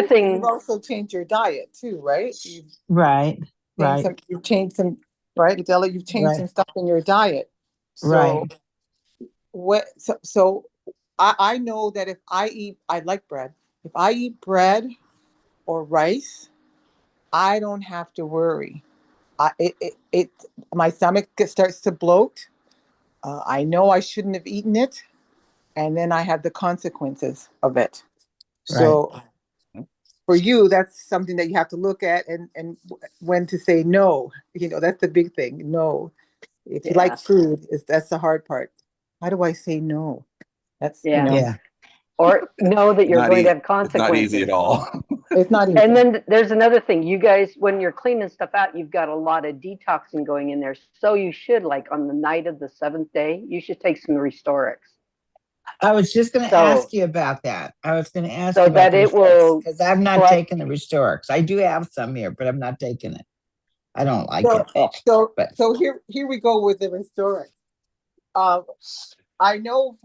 thing, also changed your diet too, right? Right. Right. You've changed some, right, Adela, you've changed Right. some stuff in your diet. So Right. so I know that if I like bread. If I eat bread or rice, I don't have to worry. It my stomach starts to bloat. I know I shouldn't have eaten it, and then I have the consequences of it. Right. So for you, that's something that you have to look at, and when to say no. That's the big thing. No. If you like yeah, food, that's the hard part. How do I say no? That's, yeah. Yeah. Or know that you're Not going to easy. have It's not easy consequences. at all. it's not And easy. then there's another thing. You guys, when you're cleaning stuff out, you've got a lot of detoxing going in there. So you should, like on the night of the seventh day, you should take some Restorix. I was just going to So ask you about that. I was going to ask so you about that the it Restorix will because I've not flush. taken the Restorix. I do have some here, but I'm not taking it. I don't like So it. Oh, so but so here we go with the restoring. Uh, I know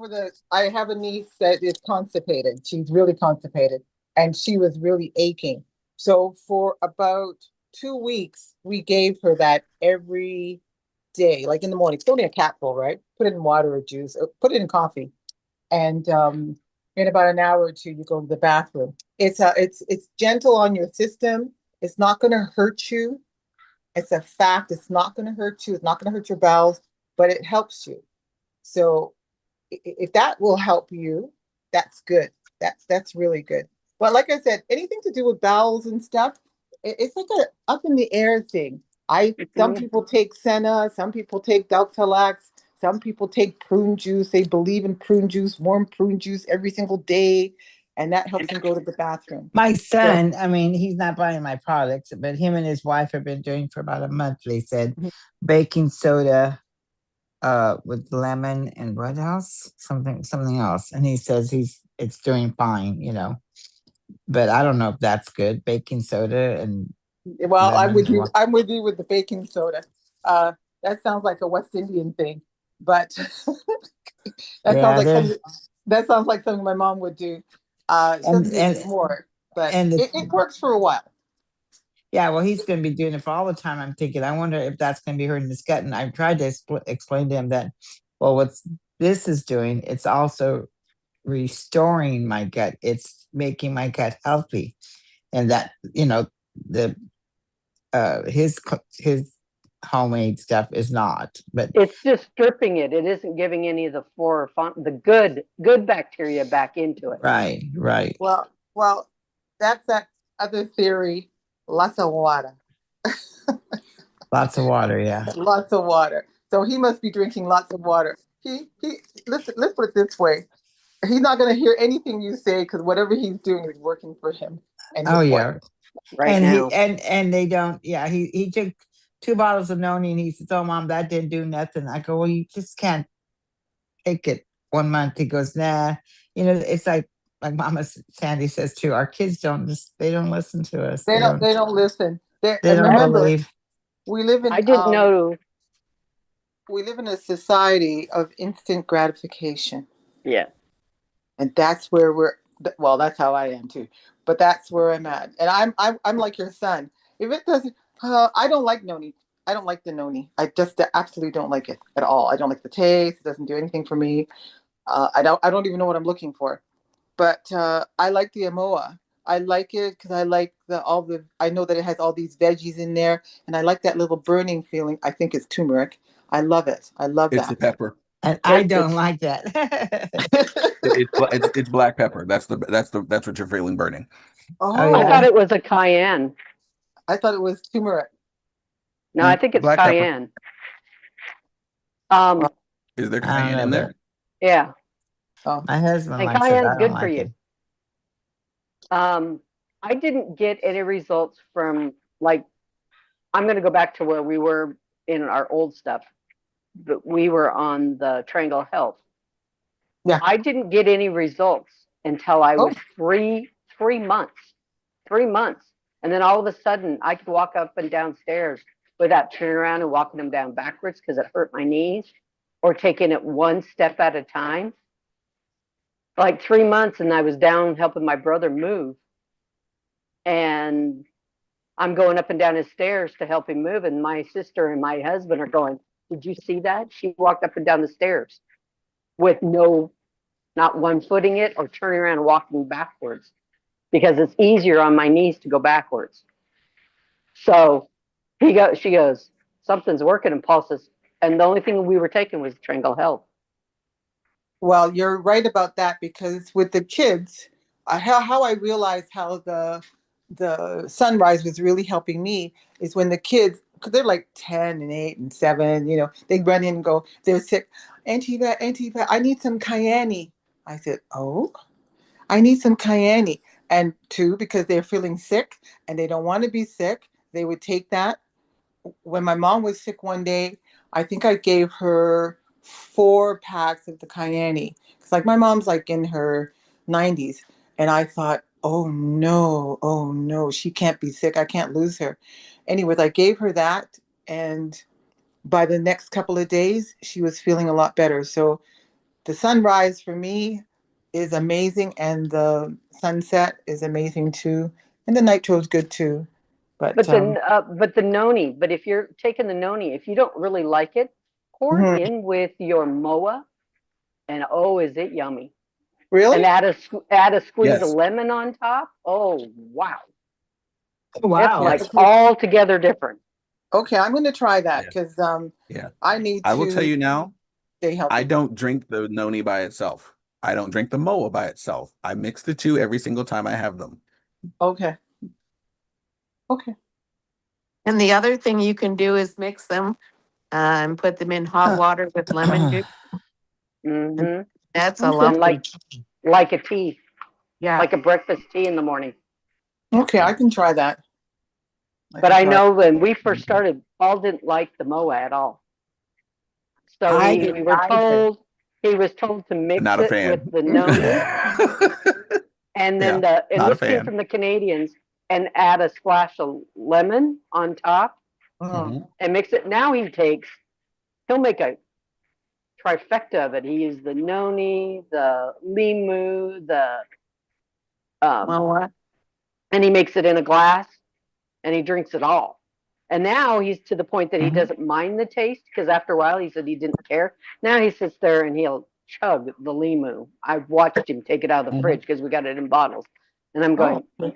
I have a niece that is constipated. She's really constipated, and she was really aching. So for about 2 weeks, we gave her that every day, like in the morning. It's only a capsule, right? Put it in water or juice, or put it in coffee, and in about an hour or two, you go to the bathroom. It's gentle on your system. It's not going to hurt you. It's a fact. It's not going to hurt you. It's not going to hurt your bowels, but it helps you. So if that will help you, that's good. That's really good. But like I said, anything to do with bowels and stuff, it's like a up in the air thing. Some people take senna, some people take Doptelet, some people take prune juice. They believe in prune juice, warm prune juice every single day, and that helps them go to the bathroom. My son, I mean, he's not buying my products, but him and his wife have been doing for about a month. They said baking soda with lemon and what else? Something else. And he says it's doing fine, you know. But I don't know if that's good. Baking soda and well, I'm with you. lemon. I'm with you with the baking soda. That sounds like a West Indian thing, but that sounds like something my mom would do. Doesn't do it more, but it works for a while. Yeah, well, he's going to be doing it for all the time. I'm thinking, I wonder if that's going to be hurting his gut. And I've tried to explain to him that, well, what's this is doing, it's also restoring my gut. It's making my gut healthy, and that, you know, the his homemade stuff is not, but it's just stripping it. It isn't giving any of the good bacteria back into it. Right. Well, that's that other theory. Lots of water. Lots of water, yeah. Lots of water. So he must be drinking lots of water. Let's put it this way. He's not going to hear anything you say because whatever he's doing is working for him. And yeah. Right now. And they don't, yeah, he took 2 bottles of noni and he says, oh, Mom, that didn't do nothing. I go, well, you just can't take it 1 month. He goes, nah. You know, it's like Mama Sandy says too, our kids don't listen to us. They don't listen. They don't believe. We live in I didn't know. We live in a society of instant gratification. Yeah. And that's where that's how I am too. But that's where I'm at. And I'm like your son. If it doesn't I don't like noni. I don't like the noni. I just absolutely don't like it at all. I don't like the taste. It doesn't do anything for me. I don't even know what I'm looking for. But I like the Amoa. I like it because I like I know that it has all these veggies in there, and I like that little burning feeling. I think it's turmeric. I love it. I love It's that. the pepper. And I don't like that. It's black pepper. That's what you're feeling burning. Oh, I thought it was a cayenne. I thought it was turmeric. No, I think it's black cayenne. Is there cayenne in there? Yeah. Oh, my husband likes cayenne's it. I good don't for like you. it. I didn't get any results from, like, I'm going to go back to where we were in our old stuff, but we were on the Triangle Health. Yeah. I didn't get any results until I was 3 months. 3 months. And then all of a sudden I could walk up and down stairs without turning around and walking them down backwards because it hurt my knees, or taking it one step at a time. Like 3 months, and I was down helping my brother move. And I'm going up and down his stairs to help him move. And my sister and my husband are going, did you see that? She walked up and down the stairs with not one footing it or turning around and walking backwards, because it's easier on my knees to go backwards. So she goes, something's working. And Paul says, and the only thing we were taking was Triangle Health. Well, you're right about that, because with the kids, how I realized how the sunrise was really helping me is when the kids, because they're like 10 and 8 and 7, you know, they run in and go, they're sick. Auntie, I need some cayenne. I said, oh, I need some cayenne. And 2, because they're feeling sick and they don't want to be sick, they would take that. When my mom was sick one day, I think I gave her 4 packs of the cayenne. Because like my mom's like in her 90s. And I thought, oh no, she can't be sick. I can't lose her. Anyways, I gave her that. And by the next couple of days, she was feeling a lot better. So the sunrise for me is amazing. And the sunset is amazing too. And the nitro is good too. But the noni, but if you're taking the noni, if you don't really like it, pour it in with your MOA, and oh, is it yummy. Really? and add a squeeze of Yes. lemon on top. Oh wow. It's Wow. like Yes. altogether different. Okay, I'm going to try that Yeah. because Yeah. I need I will tell to you now, stay I healthy. don't drink the noni by itself. I don't drink the moa by itself. I mix the two every single time I have them. Okay. Okay. And the other thing you can do is mix them and put them in hot water with lemon juice. Mm-hmm. That's a Okay. And lovely. like a tea, Yeah. like a breakfast tea in the morning. Okay, I can try that. But can I try. know when we first started, Paul didn't like the moa at all. So I we didn't were either. told he was told to mix Not a it with fan. the noni and then Yeah, and not a this came fan. from the Canadians, and add a splash of lemon on top Oh, and mix it. Now he'll make a trifecta of it. He used the noni, the limu, the Well, what? and he makes it in a glass and he drinks it all. And now he's to the point that he doesn't mind the taste because after a while he said he didn't care. Now he sits there and he'll chug the limu. I've watched him take it out of the fridge because we got it in bottles. And I'm oh, going,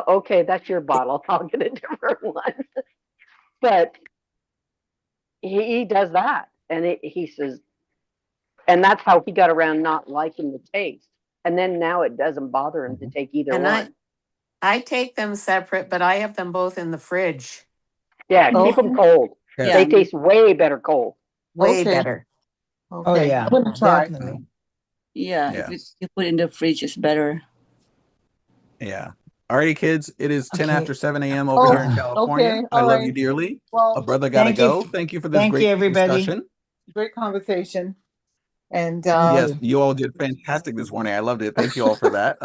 okay, that's your bottle. I'll get a different one. But he does that. And he says, and that's how he got around not liking the taste. And then now it doesn't bother him to take either And one. I take them separate, but I have them both in the fridge. Yeah, keep them cold. Yes. They taste way better cold. Way okay. better. Oh Okay. yeah, I'm going to try. definitely. Yeah, Yeah. if you put in the fridge, it's better. Yeah. Alrighty, kids. It is 10 Okay. after 7 a.m. over here in Oh, California. okay. I All love you right. dearly. A Well, brother gotta Thank you. go. Thank you for this Thank you, great everybody. discussion. great conversation. And Thank Yes, you. you all did fantastic this morning. I loved it. Thank you all for that.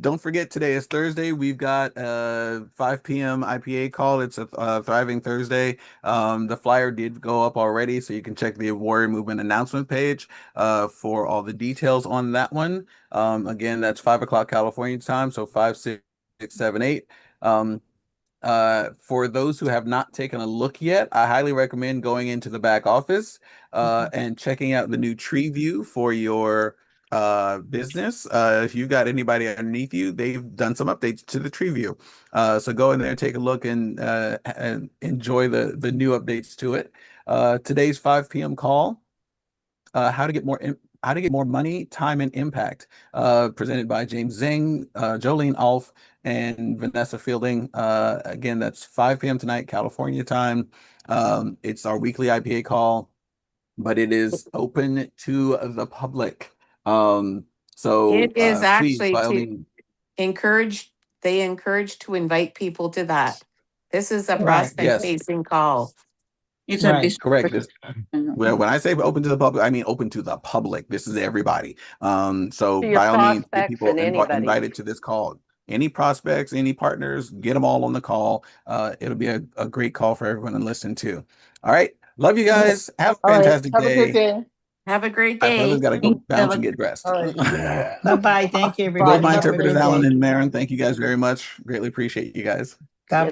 Don't forget today is Thursday. We've got 5 p.m. IPA call. It's a Thriving Thursday. The flyer did go up already, so you can check the Warrior Movement announcement page for all the details on that one. Again, that's 5 o'clock California time, so 5, 6, 7, 8. For those who have not taken a look yet, I highly recommend going into the back office and checking out the new tree view for your business. If you've got anybody underneath you, they've done some updates to the tree view. So go in there and take a look and enjoy the new updates to it. Today's 5 p.m. call, how to get more money, time, and impact, presented by James Zing, Jolene Alf, and Vanessa Fielding. Again, that's 5 p.m. tonight, California time. It's our weekly IPA call, but it is open to the public. So It is please, actually by all to means, they encourage to invite people to that. This is a Right. prospect yes, facing call. It's a Right. business. correct. Well, when I say open to the public, I mean open to the public. This is everybody. So To your by all means, get prospects people and anybody. invited to this call. Any prospects, any partners, get them all on the call. It'll be a great call for everyone to listen to. All right. Love you guys. Have a all right. fantastic Have a good day. day. Have a great My brother's day. got to go bounce and get dressed. All right. Bye-bye. Thank you, Bye. Both everybody. my Have a interpreters, good Alan day. and Marin, thank you guys very much. Greatly appreciate you guys. God Yes,